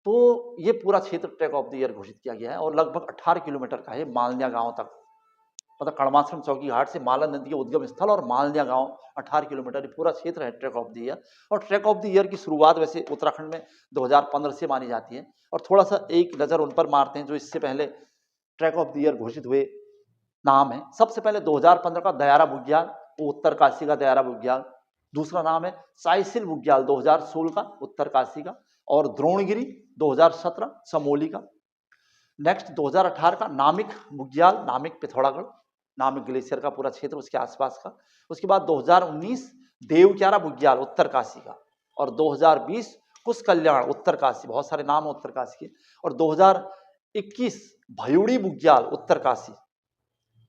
तो ये पूरा क्षेत्र ट्रैक ऑफ द ईयर घोषित किया गया है, और लगभग 18 किलोमीटर का है मालनिया गांव तक, मतलब कड़वाश्रम चौकी घाट से मालन नदी के उद्गम स्थल और मालनिया गांव 18 किलोमीटर पूरा क्षेत्र है ट्रैक ऑफ द ईयर। और ट्रैक ऑफ द ईयर की शुरुआत वैसे उत्तराखंड में 2015 से मानी जाती है। और थोड़ा सा एक नज़र उन पर मारते हैं जो इससे पहले ट्रैक ऑफ द ईयर घोषित हुए नाम है। सबसे पहले 2015 का दयारा बुग्याल, वो उत्तर काशी का दयारा बुग्याल। दूसरा नाम है साइसिल बुग्याल 2016 का उत्तर काशी का, और द्रोणगिरी 2017 चमोली का। नेक्स्ट 2018 का नामिक बुग्याल, नामिक पिथौरागढ़, नामिक ग्लेशियर का पूरा क्षेत्र उसके आसपास का। उसके बाद 2019 देवक्यारा बुग्याल उत्तर काशी का, और 2020 कुश कल्याण उत्तर काशी, बहुत सारे नाम है उत्तर काशी के। और 2021 भयूड़ी बुग्याल उत्तर काशी,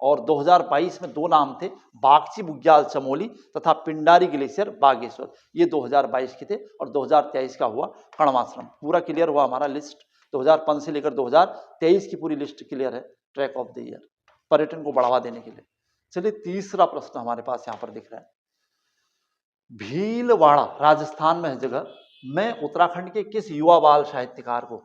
और 2022 में 2 नाम थे, बागची बुग्याल चमोली तथा पिंडारी ग्लेशियर बागेश्वर, ये 2022 के थे। और 2023 का हुआ कड़वाश्रम। पूरा क्लियर हुआ हमारा लिस्ट, 2005 से लेकर 2023 की पूरी लिस्ट क्लियर है ट्रैक ऑफ द ईयर पर्यटन को बढ़ावा देने के लिए। चलिए, तीसरा प्रश्न हमारे पास यहाँ पर दिख रहा है, भीलवाड़ा राजस्थान में है जगह, मैं उत्तराखंड के किस युवा बाल साहित्यकार को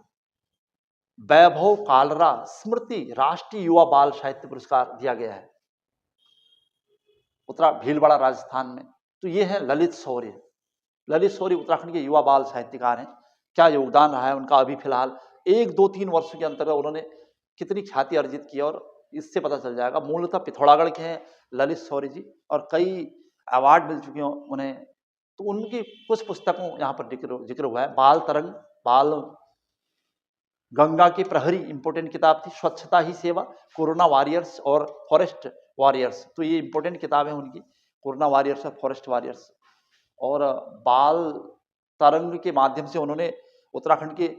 वैभव कालरा स्मृति राष्ट्रीय युवा बाल साहित्य पुरस्कार दिया गया है भीलवाड़ा राजस्थान में। तो ये है ललित शौर्य। ललित शौर्य उत्तराखंड के युवा बाल साहित्यकार हैं। क्या योगदान रहा है उनका अभी फिलहाल 1-2-3 वर्षों के अंतर्गत उन्होंने कितनी ख्याति अर्जित की और इससे पता चल जाएगा। मूलतः पिथौरागढ़ के हैं ललित शौर्य जी और कई अवार्ड मिल चुके हैं उन्हें। तो उनकी कुछ पुस्तकों यहाँ पर जिक्र हुआ है। बाल तरंग, बाल गंगा के प्रहरी इंपोर्टेंट किताब थी, स्वच्छता ही सेवा, कोरोना वॉरियर्स और फॉरेस्ट वॉरियर्स। तो ये इंपोर्टेंट किताब है उनकी, कोरोना वॉरियर्स और फॉरेस्ट वॉरियर्स। और बाल तरंग के माध्यम से उन्होंने उत्तराखंड के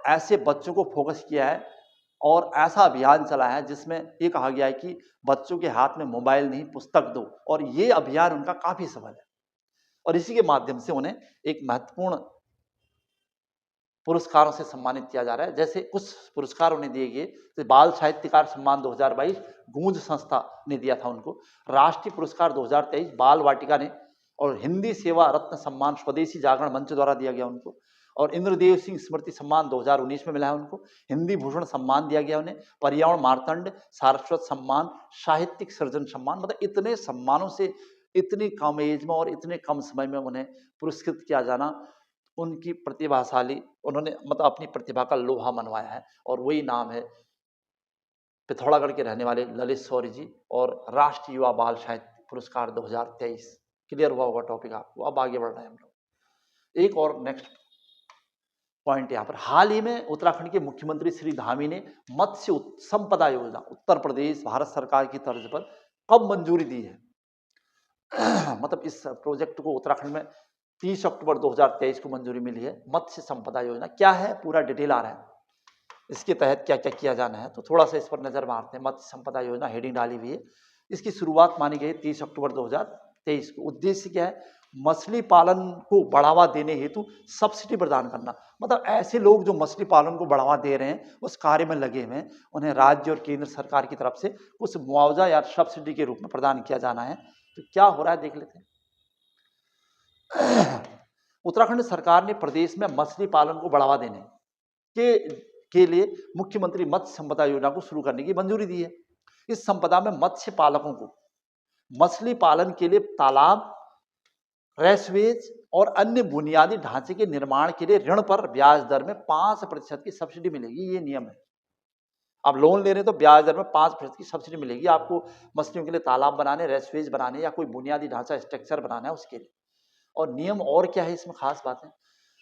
ऐसे बच्चों को फोकस किया है और ऐसा अभियान चला है जिसमें ये कहा गया है कि बच्चों के हाथ में मोबाइल नहीं पुस्तक दो, और ये अभियान उनका काफी सफल है। और इसी के माध्यम से उन्हें एक महत्वपूर्ण पुरस्कारों से सम्मानित किया जा रहा है। जैसे कुछ पुरस्कार उन्हें दिए गए, तो बाल साहित्यकार सम्मान 2022 गूंज संस्था ने दिया था उनको, राष्ट्रीय पुरस्कार 2023 बाल वाटिका ने, और हिंदी सेवा रत्न सम्मान स्वदेशी जागरण मंच द्वारा दिया गया उनको, और इंद्रदेव सिंह स्मृति सम्मान 2019 में मिला है उनको, हिंदी भूषण सम्मान दिया गया उन्हें, पर्यावरण मार्तंड सारस्वत सम्मान, साहित्यिक सृजन सम्मान। मतलब इतने सम्मानों से इतनी कम एज में और इतने कम समय में उन्हें पुरस्कृत किया जाना, उनकी प्रतिभाशाली, उन्होंने मतलब अपनी प्रतिभा का लोहा मनवाया है। और वही नाम है पिथौरागढ़ के रहने वाले ललित शौर्य जी और राष्ट्रीय युवा बाल साहित्य पुरस्कार 2023। क्लियर हुआ होगा टॉपिक आपको। अब आगे बढ़ रहे हैं हम लोग। एक और नेक्स्ट पॉइंट यहाँ पर, हाल ही में उत्तराखंड के मुख्यमंत्री श्री धामी ने मत्स्य संपदा योजना उत्तर प्रदेश भारत सरकार की तर्ज पर कब मंजूरी दी है? मतलब इस प्रोजेक्ट को उत्तराखंड में 30 अक्टूबर 2023 को मंजूरी मिली है। मत्स्य संपदा योजना क्या है, पूरा डिटेल आ रहा है, इसके तहत क्या क्या किया जाना है, तो थोड़ा सा इस पर नजर मारते हैं। मत्स्य संपदा योजना हेडिंग डाली हुई है। इसकी शुरुआत मानी गई 30 अक्टूबर 2023 को। उद्देश्य क्या है? मछली पालन को बढ़ावा देने हेतु सब्सिडी प्रदान करना। मतलब ऐसे लोग जो मछली पालन को बढ़ावा दे रहे हैं, उस कार्य में लगे हुए हैं, उन्हें राज्य और केंद्र सरकार की तरफ से कुछ मुआवजा या सब्सिडी के रूप में प्रदान किया जाना है। तो क्या हो रहा है देख लेते हैं। उत्तराखंड सरकार ने प्रदेश में मछली पालन को बढ़ावा देने के लिए मुख्यमंत्री मत्स्य संपदा योजना को शुरू करने की मंजूरी दी है। इस संपदा में मत्स्य पालकों को मछली पालन के लिए तालाब, रेसवेज और अन्य बुनियादी ढांचे के निर्माण के लिए ऋण पर ब्याज दर में 5% की सब्सिडी मिलेगी। ये नियम है। आप लोन ले रहे हैं तो ब्याज दर में 5% की सब्सिडी मिलेगी आपको, मछलियों के लिए तालाब बनाने, रेसवेज बनाने या कोई बुनियादी ढांचा स्ट्रक्चर बनाना है उसके लिए। और नियम और क्या है इसमें खास बात है,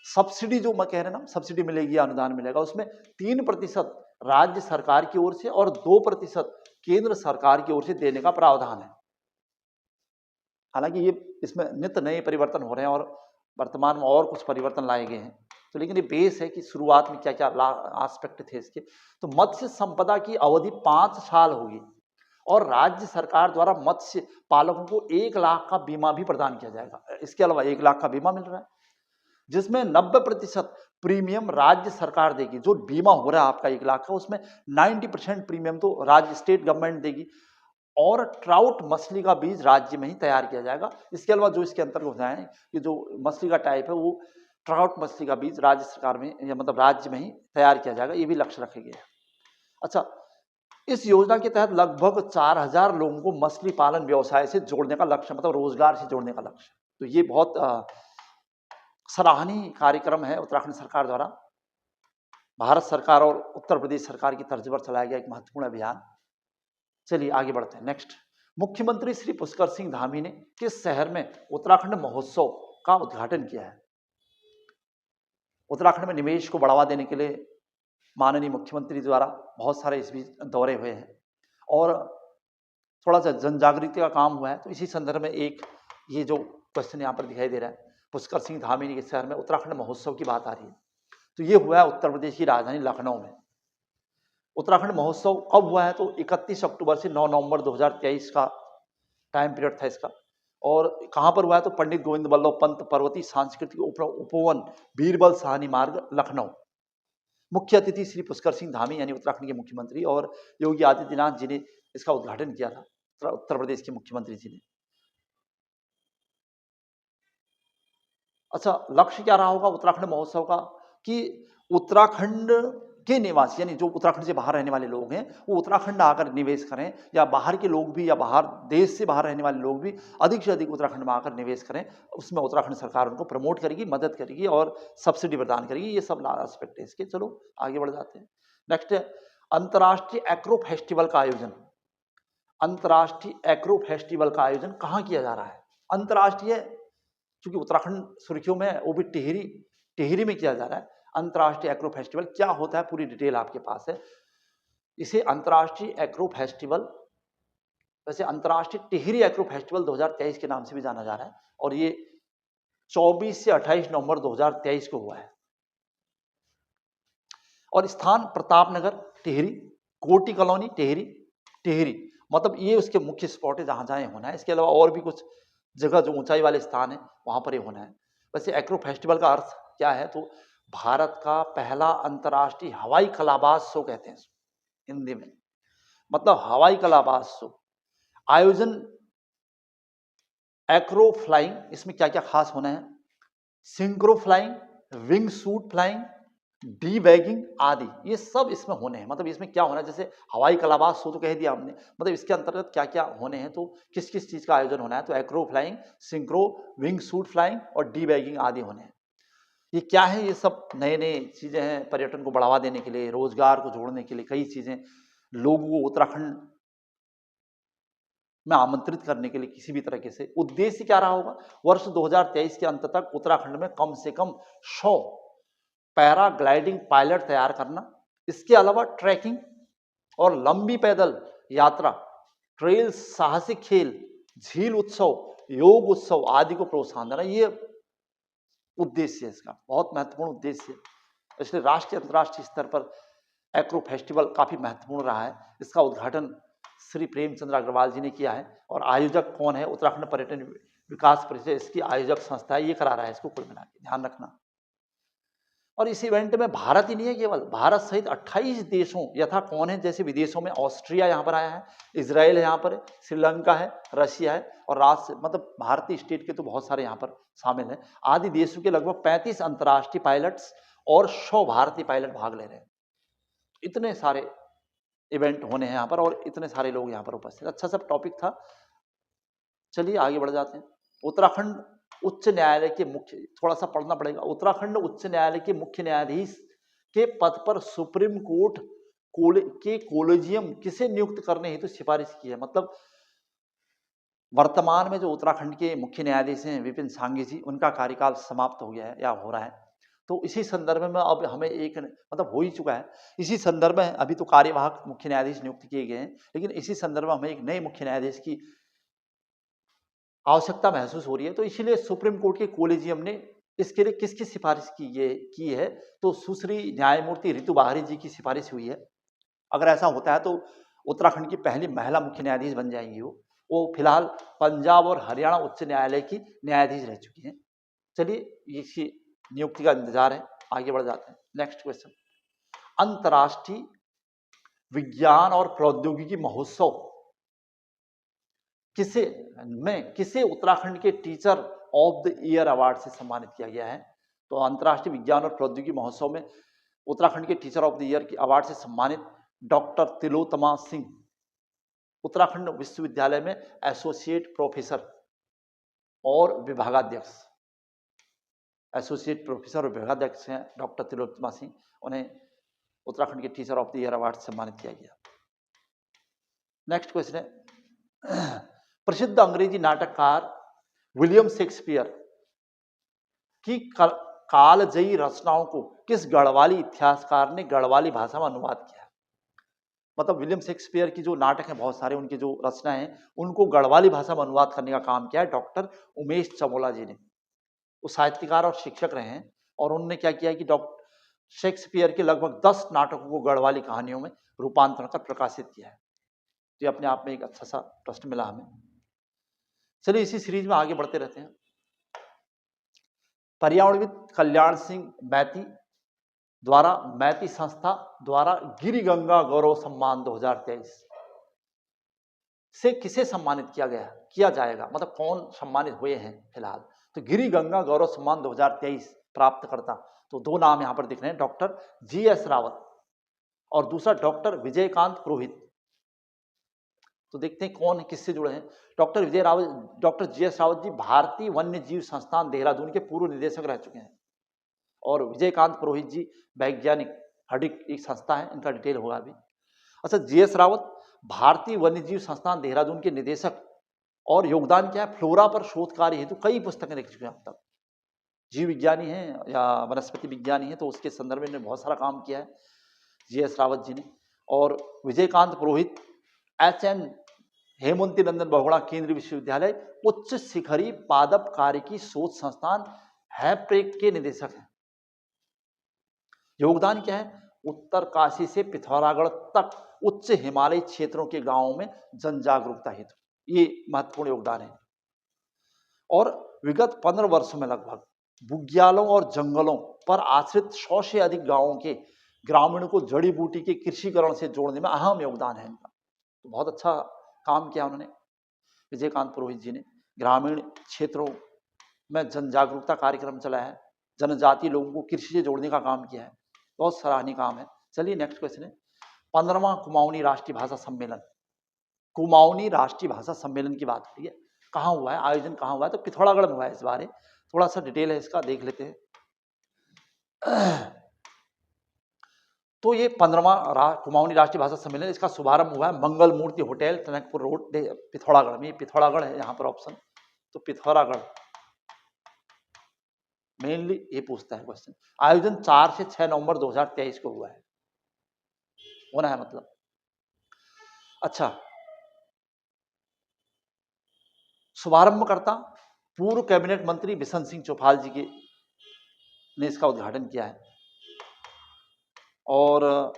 सब्सिडी जो मैं कह रहे ना, सब्सिडी मिलेगी, अनुदान मिलेगा, उसमें 3% राज्य सरकार की ओर से और 2% केंद्र सरकार की ओर से देने का प्रावधान है। हालांकि ये इसमें नित्य नए परिवर्तन हो रहे हैं और वर्तमान में और कुछ परिवर्तन लाए गए हैं, तो लेकिन ये बेस है कि शुरुआत में क्या क्या एस्पेक्ट थे इसके। तो मत्स्य संपदा की अवधि 5 साल होगी और राज्य सरकार द्वारा मत्स्य पालकों को 1 लाख का बीमा भी प्रदान किया जाएगा। इसके अलावा 1 लाख का बीमा मिल रहा है, जिसमें 90% प्रीमियम राज्य सरकार देगी। जो बीमा हो रहा है आपका 1 लाख का, उसमें 90% प्रीमियम तो राज्य स्टेट गवर्नमेंट देगी और ट्राउट मछली का बीज राज्य में ही तैयार किया जाएगा। इसके अलावा जो इसके अंतर्गत होता है कि जो मछली का टाइप है वो ट्राउट मछली का बीज राज्य सरकार में या मतलब राज्य में ही तैयार किया जाएगा, ये भी लक्ष्य रखे गए हैं। अच्छा, इस योजना के तहत लगभग 4000 लोगों को मछली पालन व्यवसाय से जोड़ने का लक्ष्य, मतलब रोजगार से जोड़ने का लक्ष्य। तो ये बहुत सराहनीय कार्यक्रम है उत्तराखंड सरकार द्वारा, भारत सरकार और उत्तर प्रदेश सरकार की तर्ज पर चलाया गया एक महत्वपूर्ण अभियान। चलिए आगे बढ़ते हैं। नेक्स्ट, मुख्यमंत्री श्री पुष्कर सिंह धामी ने किस शहर में उत्तराखंड महोत्सव का उद्घाटन किया है? उत्तराखंड में निवेश को बढ़ावा देने के लिए माननीय मुख्यमंत्री द्वारा बहुत सारे इस बीच दौरे हुए हैं और थोड़ा सा जन जागृति का काम हुआ है। तो इसी संदर्भ में एक ये जो क्वेश्चन यहाँ पर दिखाई दे रहा है, पुष्कर सिंह धामी के शहर में उत्तराखंड महोत्सव की बात आ रही है। तो ये हुआ है उत्तर प्रदेश की राजधानी लखनऊ में। उत्तराखंड महोत्सव कब हुआ है? तो 31 अक्टूबर से 9 नवंबर 2023 का टाइम पीरियड था इसका। और कहाँ पर हुआ है? तो पंडित गोविंद बल्लभ पंत पर्वतीय सांस्कृतिक उपवन बीरबल साहनी मार्ग, लखनऊ। मुख्य अतिथि श्री पुष्कर सिंह धामी यानी उत्तराखंड के मुख्यमंत्री, और योगी आदित्यनाथ जी ने इसका उद्घाटन किया था, उत्तर प्रदेश के मुख्यमंत्री जी ने। अच्छा, लक्ष्य क्या रहा होगा उत्तराखंड महोत्सव का? कि उत्तराखंड के निवासी यानी जो उत्तराखंड से बाहर रहने वाले लोग हैं वो उत्तराखंड आकर निवेश करें, या बाहर के लोग भी या बाहर देश से बाहर रहने वाले लोग भी अधिक से अधिक उत्तराखंड में आकर निवेश करें। उसमें उत्तराखंड सरकार उनको प्रमोट करेगी, मदद करेगी और सब्सिडी प्रदान करेगी। ये सब एस्पेक्ट है इसके। चलो आगे बढ़ जाते हैं। नेक्स्ट है अंतर्राष्ट्रीय एग्रो फेस्टिवल का आयोजन। अंतर्राष्ट्रीय एग्रो फेस्टिवल का आयोजन कहाँ किया जा रहा है? अंतर्राष्ट्रीय, क्योंकि उत्तराखंड सुर्खियों में, वो भी टिहरी में किया जा रहा है। अंतर्राष्ट्रीय एग्रो फेस्टिवल क्या होता है पूरी डिटेल आपके पास है। इसे अंतर्राष्ट्रीय एग्रो फेस्टिवल, वैसे अंतर्राष्ट्रीय टिहरी एग्रो फेस्टिवल 2023 के नाम से भी जाना जा रहा है, और ये 24 से 28 नवंबर 2023 को हुआ है। और स्थान प्रतापनगर टिहरी, कोटी कॉलोनी टिहरी, मतलब ये उसके मुख्य स्पॉट है जहां जहां होना है। इसके अलावा और भी कुछ जगह जो ऊंचाई वाले स्थान है वहां पर ये होना है। वैसे एग्रो फेस्टिवल का अर्थ क्या है? तो भारत का पहला अंतर्राष्ट्रीय हवाई कलाबाज कहते हैं हिंदी में, मतलब हवाई कलाबाज आयोजन। एक्रो फ्लाइंग, इसमें क्या क्या खास होना है? Synchro flying, wing suit flying, D bagging आदि, ये सब इसमें होने हैं। मतलब इसमें क्या होना है, जैसे हवाई कलाबाज तो कह दिया हमने, मतलब इसके अंतर्गत क्या क्या होने हैं, तो किस किस चीज का आयोजन होना है? तो Acro flying, synchro, wing suit flying और डी बैगिंग आदि होने हैं। ये क्या है? ये सब नए नए चीजें हैं, पर्यटन को बढ़ावा देने के लिए, रोजगार को जोड़ने के लिए, कई चीजें लोगों को उत्तराखंड में आमंत्रित करने के लिए किसी भी तरीके से। उद्देश्य क्या रहा होगा? वर्ष 2023 के अंत तक उत्तराखंड में कम से कम 100 पैराग्लाइडिंग पायलट तैयार करना। इसके अलावा ट्रैकिंग और लंबी पैदल यात्रा, ट्रेल, साहसिक खेल, झील उत्सव, योग उत्सव आदि को प्रोत्साहन देना, ये उद्देश्य है इसका, बहुत महत्वपूर्ण उद्देश्य है। इसलिए राष्ट्रीय अंतर्राष्ट्रीय स्तर पर एग्रो फेस्टिवल काफी महत्वपूर्ण रहा है। इसका उद्घाटन श्री प्रेमचंद्र अग्रवाल जी ने किया है, और आयोजक कौन है? उत्तराखंड पर्यटन विकास परिषद, इसकी आयोजक संस्था है, ये करा रहा है इसको, कुल मिला के ध्यान रखना। और इस इवेंट में भारत ही नहीं है केवल, भारत सहित 28 देशों यथा कौन है, जैसे विदेशों में ऑस्ट्रिया यहाँ पर आया है, इजराइल यहाँ पर है, श्रीलंका है, रशिया है, और राज्य मतलब भारतीय स्टेट के तो बहुत सारे यहाँ पर शामिल हैं। आदि देशों के लगभग 35 अंतर्राष्ट्रीय पायलट्स और 100 भारतीय पायलट भाग ले रहे हैं। इतने सारे इवेंट होने हैं यहाँ पर, और इतने सारे लोग यहाँ पर उपस्थित। अच्छा सब टॉपिक था, चलिए आगे बढ़ जाते हैं। उत्तराखंड उच्च न्यायालय के मुख्य, थोड़ा सा पढ़ना पड़ेगा। उत्तराखंड उच्च न्यायालय के मुख्य न्यायाधीश के पद पर सुप्रीम कोर्ट के कोलेजियम किसे नियुक्त करने हेतु सिफारिश की है? मतलब वर्तमान में जो उत्तराखंड के मुख्य न्यायाधीश हैं विपिन सांघी जी, उनका कार्यकाल समाप्त हो गया है या हो रहा है। तो इसी संदर्भ में अब हमें एक, मतलब हो ही चुका है, इसी संदर्भ में अभी तो कार्यवाहक मुख्य न्यायाधीश नियुक्त किए गए हैं, लेकिन इसी संदर्भ में हमें एक नए मुख्य न्यायाधीश की आवश्यकता महसूस हो रही है। तो इसीलिए सुप्रीम कोर्ट के कोलेजियम ने इसके लिए किसकी सिफारिश की है? तो सुश्री न्यायमूर्ति रितु बाहरी जी की सिफारिश हुई है। अगर ऐसा होता है तो उत्तराखंड की पहली महिला मुख्य न्यायाधीश बन जाएंगी। वो फिलहाल पंजाब और हरियाणा उच्च न्यायालय की न्यायाधीश रह चुकी हैं। चलिए इसकी नियुक्ति का इंतजार है, आगे बढ़ जाते हैं। नेक्स्ट क्वेश्चन, अंतर्राष्ट्रीय विज्ञान और प्रौद्योगिकी महोत्सव किसे उत्तराखंड के teacher of the year award से सम्मानित किया गया है? तो अंतर्राष्ट्रीय विज्ञान और प्रौद्योगिकी महोत्सव में उत्तराखंड के टीचर ऑफ द ईयर की अवार्ड से सम्मानित डॉक्टर तिलोत्तमा सिंह, उत्तराखंड विश्वविद्यालय में एसोसिएट प्रोफेसर और विभागाध्यक्ष, हैं डॉक्टर तिलोत्तमा सिंह। उन्हें उत्तराखंड के teacher of the year award से सम्मानित किया गया। नेक्स्ट क्वेश्चन है, प्रसिद्ध अंग्रेजी नाटककार विलियम शेक्सपियर की कालजयी रचनाओं को किस गढ़वाली इतिहासकार ने गढ़वाली भाषा में अनुवाद किया? मतलब विलियम शेक्सपियर की जो नाटक है बहुत सारे, उनके जो रचनाएं हैं उनको गढ़वाली भाषा में अनुवाद करने का काम किया है डॉक्टर उमेश चमोला जी ने। वो साहित्यकार और शिक्षक रहे हैं, और उन्होंने क्या किया कि डॉक्टर शेक्सपियर के लगभग 10 नाटकों को गढ़वाली कहानियों में रूपांतरण कर प्रकाशित किया है। तो ये अपने आप में एक अच्छा सा प्रश्न मिला हमें। चलिए इसी सीरीज में आगे बढ़ते रहते हैं। पर्यावरणविद कल्याण सिंह मैती द्वारा मैती संस्था द्वारा गिरी गंगा गौरव सम्मान 2023 से किसे सम्मानित किया जाएगा? मतलब कौन सम्मानित हुए हैं फिलहाल? तो गिरी गंगा गौरव सम्मान 2023 प्राप्त करता, तो दो नाम यहां पर दिख रहे हैं, डॉक्टर GS रावत और दूसरा डॉक्टर विजयकांत पुरोहित। तो देखते हैं कौन है, किससे जुड़े हैं। डॉक्टर विजय रावत, डॉक्टर जीएस रावत जी भारतीय वन्य जीव संस्थान देहरादून के पूर्व निदेशक रह चुके हैं। और विजयकांत पुरोहित जी वैज्ञानिक, हडिक एक संस्था है, इनका डिटेल होगा अभी। अच्छा, जीएस रावत भारतीय वन्य जीव संस्थान देहरादून के निदेशक, और योगदान क्या है, फ्लोरा पर शोध कार्य हेतु कई पुस्तकें लिख चुके हैं अब तक। जीव विज्ञानी हैं या वनस्पति विज्ञानी हैं, तो उसके संदर्भ में बहुत सारा काम किया है जीएस रावत जी ने। और विजयकांत पुरोहित एचएन हेमंती नंदन बहुगुणा केंद्रीय विश्वविद्यालय उच्च शिखरी पादप कार्यकी शोध संस्थान हैप्रेक के निदेशक हैं। योगदान क्या है, उत्तरकाशी से पिथौरागढ़ तक उच्च हिमालयी क्षेत्रों के गांवों में जन जागरूकता हेतु, ये महत्वपूर्ण योगदान है। और विगत 15 वर्षों में लगभग बुग्यालों और जंगलों पर आश्रित 100 से अधिक गांवों के ग्रामीणों को जड़ी बूटी के कृषिकरण से जोड़ने में अहम योगदान है इनका। तो बहुत अच्छा काम किया उन्होंने, विजयकांत पुरोहित जी ने। ग्रामीण क्षेत्रों में जन जागरूकता कार्यक्रम चलाया है, जनजातीय लोगों को कृषि से जोड़ने का काम किया है, बहुत सराहनीय काम है। चलिए नेक्स्ट क्वेश्चन है, 15वां कुमाऊनी राष्ट्रीय भाषा सम्मेलन। कुमाऊनी राष्ट्रीय भाषा सम्मेलन की बात हो रही है, कहाँ हुआ है, आयोजन कहाँ हुआ है, तो पिथौरागढ़ में हुआ है। इस बारे थोड़ा सा डिटेल है इसका, देख लेते हैं। तो ये 15वां कुमाऊनी राष्ट्रीय भाषा सम्मेलन, इसका शुभारंभ हुआ है मंगल मूर्ति होटल, टनकपुर रोड, पिथौरागढ़ में। पिथौरागढ़ है यहाँ पर ऑप्शन, तो पिथौरागढ़ मेनली ये पूछता है क्वेश्चन। आयोजन 4 से 6 नवंबर 2023 को हुआ है, होना है मतलब। अच्छा, शुभारंभकर्ता पूर्व कैबिनेट मंत्री बिशन सिंह चौफाल जी के ने इसका उद्घाटन किया है। और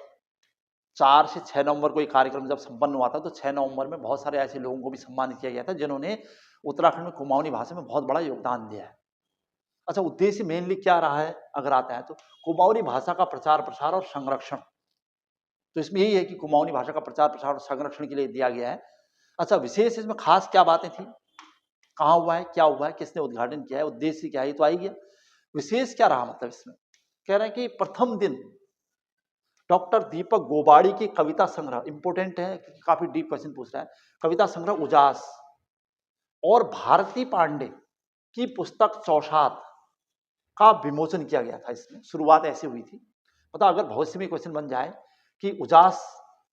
4 से 6 नवंबर को ये कार्यक्रम जब संपन्न हुआ था, तो 6 नवंबर में बहुत सारे ऐसे लोगों को भी सम्मानित किया गया था जिन्होंने उत्तराखंड में कुमाऊनी भाषा में बहुत बड़ा योगदान दिया है। अच्छा, उद्देश्य मेनली क्या रहा है अगर आता है तो, कुमाऊनी भाषा का प्रचार प्रसार और संरक्षण। तो इसमें यही है कि कुमाऊनी भाषा का प्रचार प्रसार और संरक्षण के लिए दिया गया है। अच्छा, विशेष इसमें खास क्या बातें थी, कहाँ हुआ है, क्या हुआ है, किसने उद्घाटन किया है, उद्देश्य क्या है, ये तो आ ही गया। विशेष क्या रहा मतलब इसमें, कह रहे हैं कि प्रथम दिन डॉक्टर दीपक गोबाड़ी की कविता संग्रह, इंपोर्टेंट है, काफी डीप क्वेश्चन पूछ रहा है, कविता संग्रह उजास और भारती पांडे की पुस्तक चौसात का विमोचन किया गया था। इसमें शुरुआत ऐसे हुई थी, पता अगर भविष्य में क्वेश्चन बन जाए कि उजास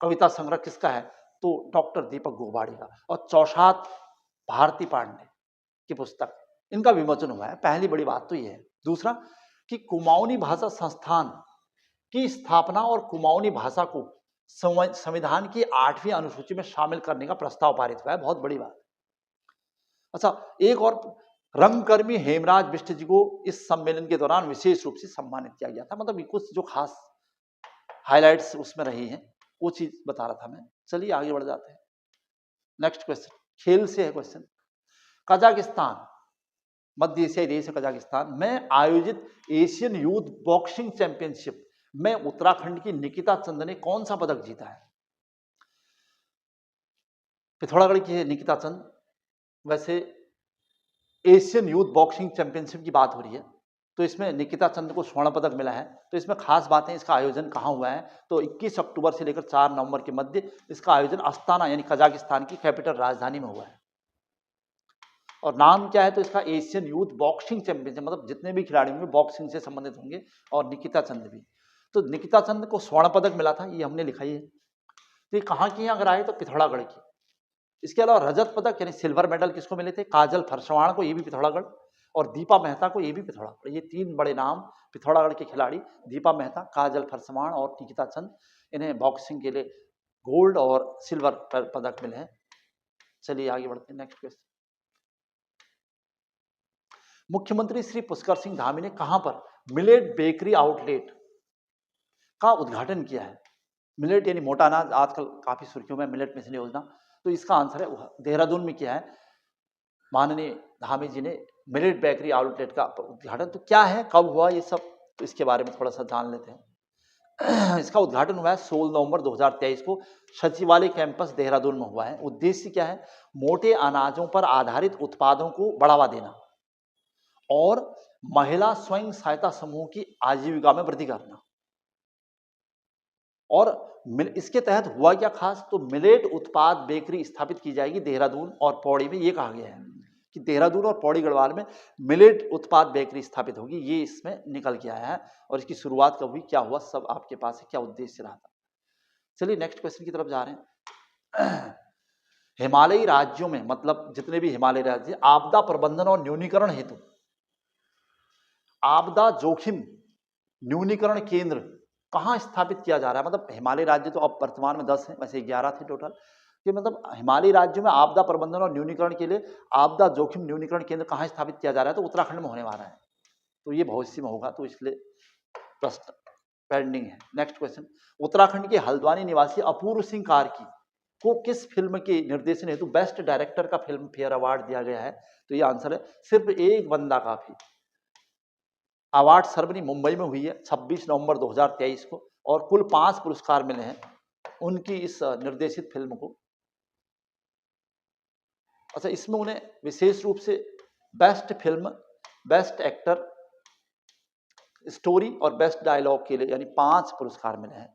कविता संग्रह किसका है, तो डॉक्टर दीपक गोबाड़ी का, और चौसात भारती पांडे की पुस्तक, इनका विमोचन हुआ है। पहली बड़ी बात तो ये है। दूसरा कि कुमाऊनी भाषा संस्थान की स्थापना और कुमाऊनी भाषा को संविधान की 8वीं अनुसूची में शामिल करने का प्रस्ताव पारित हुआ है, बहुत बड़ी बात। अच्छा, एक और, रंगकर्मी हेमराज बिष्ट जी को इस सम्मेलन के दौरान विशेष रूप से सम्मानित किया गया था। मतलब कुछ जो खास हाइलाइट्स उसमें रही हैं, वो चीज बता रहा था मैं। चलिए आगे बढ़ जाते हैं। नेक्स्ट क्वेश्चन खेल से है क्वेश्चन। कजाकिस्तान, मध्य एशियाई देश है कजाकिस्तान, में आयोजित एशियन यूथ बॉक्सिंग चैंपियनशिप में उत्तराखंड की निकिता चंद ने कौन सा पदक जीता है। पिथौरागढ़ की है निकिता चंद। वैसे एशियन यूथ बॉक्सिंग चैंपियनशिप की बात हो रही है, तो इसमें निकिता चंद को स्वर्ण पदक मिला है। तो इसमें खास बातें, इसका आयोजन कहाँ हुआ है, तो 21 अक्टूबर से लेकर 4 नवंबर के मध्य इसका आयोजन अस्ताना यानी कजाकिस्तान की कैपिटल राजधानी में हुआ है। और नाम क्या है, तो इसका एशियन यूथ बॉक्सिंग चैंपियनशिप, मतलब जितने भी खिलाड़ी होंगे बॉक्सिंग से संबंधित होंगे, और निकिता चंद भी। तो निकिता चंद को स्वर्ण पदक मिला था, ये हमने लिखा ही है। तो ये कहाँ की अगर आए तो पिथौरागढ़ की। इसके अलावा रजत पदक यानी सिल्वर मेडल किसको मिले थे, काजल फरसवाण को, ये भी पिथौरागढ़, और दीपा मेहता को, ये भी पिथौरागढ़। ये 3 बड़े नाम पिथौरागढ़ के खिलाड़ी, दीपा मेहता, काजल फरसवाण और निकिता चंद, इन्हें बॉक्सिंग के लिए गोल्ड और सिल्वर पदक मिले हैं। चलिए आगे बढ़ते हैं। नेक्स्ट क्वेश्चन, मुख्यमंत्री श्री पुष्कर सिंह धामी ने कहां पर मिलेट बेकरी आउटलेट का उद्घाटन किया है। मिलेट यानी मोटा अनाज, आजकल काफी सुर्खियों में मिलेट मिशन योजना, तो इसका आंसर है देहरादून में किया है माननीय धामी जी ने मिलेट बेकरी आउटलेट का उद्घाटन। तो क्या है, कब हुआ ये सब, तो इसके बारे में थोड़ा सा जान लेते हैं। इसका उद्घाटन हुआ है 16 नवंबर 2023 को सचिवालय कैंपस देहरादून में हुआ है। उद्देश्य क्या है, मोटे अनाजों पर आधारित उत्पादों को बढ़ावा देना और महिला स्वयं सहायता समूह की आजीविका में वृद्धि करना। और इसके तहत हुआ क्या खास, तो मिलेट उत्पाद बेकरी स्थापित की जाएगी देहरादून और पौड़ी में। ये कहा गया है कि देहरादून और पौड़ी गढ़वाल में मिलेट उत्पाद बेकरी स्थापित होगी, ये इसमें निकल के आया है। और इसकी शुरुआत कब हुई, क्या हुआ, सब आपके पास है, क्या उद्देश्य रहा था। चलिए नेक्स्ट क्वेश्चन की तरफ जा रहे हैं। हिमालयी राज्यों में, मतलब जितने भी हिमालयी राज्य, आपदा प्रबंधन और न्यूनीकरण हेतु आपदा जोखिम न्यूनीकरण केंद्र कहाँ स्थापित किया जा रहा है। मतलब हिमालयी राज्य तो अब वर्तमान में 10 हैं, वैसे 11 थे टोटल, कि मतलब हिमालयी राज्यों में आपदा प्रबंधन और न्यूनीकरण के लिए आपदा जोखिम न्यूनीकरण केंद्र कहाँ स्थापित किया जा रहा है, तो उत्तराखंड में होने वाला है। तो ये भविष्य में होगा, तो इसलिए प्रश्न पेंडिंग है। नेक्स्ट क्वेश्चन, उत्तराखंड के हल्द्वानी निवासी अपूर्व सिंह कार्की को किस फिल्म के निर्देशन हेतु बेस्ट डायरेक्टर का फिल्म फेयर अवार्ड दिया गया है, तो ये आंसर है सिर्फ एक बंदा काफी। अवार्ड सेरेमनी मुंबई में हुई है 26 नवंबर 2023 को, और कुल 5 पुरस्कार मिले हैं उनकी इस निर्देशित फिल्म को। अच्छा, इसमें उन्हें विशेष रूप से best film, best actor, story और बेस्ट डायलॉग के लिए यानी 5 पुरस्कार मिले हैं।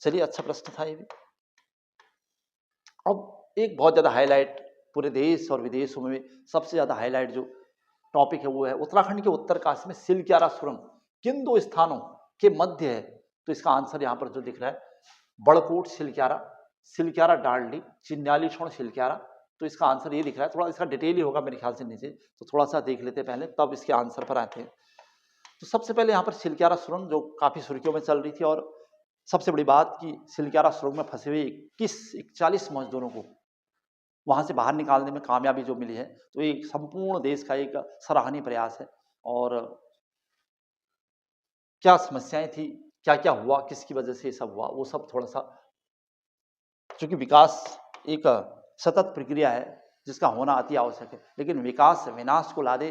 चलिए, अच्छा प्रश्न था ये भी। अब एक बहुत ज्यादा हाईलाइट पूरे देश और विदेशों में सबसे ज्यादा हाईलाइट जो टॉपिक है वो है उत्तराखंड के उत्तरकाशी में सिलक्यारा सुरंग किन 2 स्थानों के मध्य है, तो इसका आंसर यहाँ पर जो दिख रहा है, बड़कोट सिलक्यारा, सिलक्यारा डालडी, चिन्यालीसोड़ सिलक्यारा। तो इसका आंसर ये दिख रहा है, थोड़ा इसका डिटेल ही होगा मेरे ख्याल से नीचे, तो थोड़ा सा देख लेते पहले, तब इसके आंसर पर आते हैं। तो सबसे पहले यहाँ पर सिलक्यारा सुरंग जो काफी सुर्खियों में चल रही थी, और सबसे बड़ी बात कि सिलक्यारा सुरंग में फंसे हुए 41 मजदूरों को वहां से बाहर निकालने में कामयाबी जो मिली है, तो ये संपूर्ण देश का एक सराहनीय प्रयास है। और क्या समस्याएं थी, क्या क्या हुआ, किसकी वजह से ये सब हुआ, वो सब थोड़ा सा, क्योंकि विकास एक सतत प्रक्रिया है जिसका होना अति आवश्यक है, लेकिन विकास विनाश को ला दे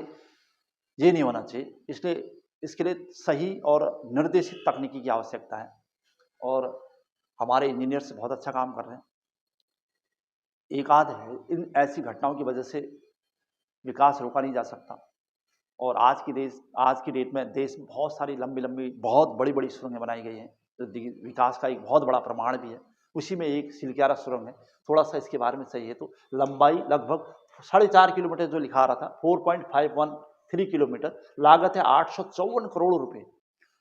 ये नहीं होना चाहिए। इसलिए इसके लिए सही और निर्देशित तकनीकी की आवश्यकता है, और हमारे इंजीनियर्स बहुत अच्छा काम कर रहे हैं। एक आध है इन ऐसी घटनाओं की वजह से विकास रोका नहीं जा सकता, और आज की डेट में देश में बहुत सारी लंबी लंबी बहुत बड़ी बड़ी सुरंगें बनाई गई हैं, जो विकास का एक बहुत बड़ा प्रमाण भी है। उसी में एक सिलक्यारा सुरंग है, थोड़ा सा इसके बारे में चाहिए तो लंबाई लगभग 4.5 किलोमीटर जो लिखा रहा था, 4.513 किलोमीटर, लागत है 854 करोड़ रुपए।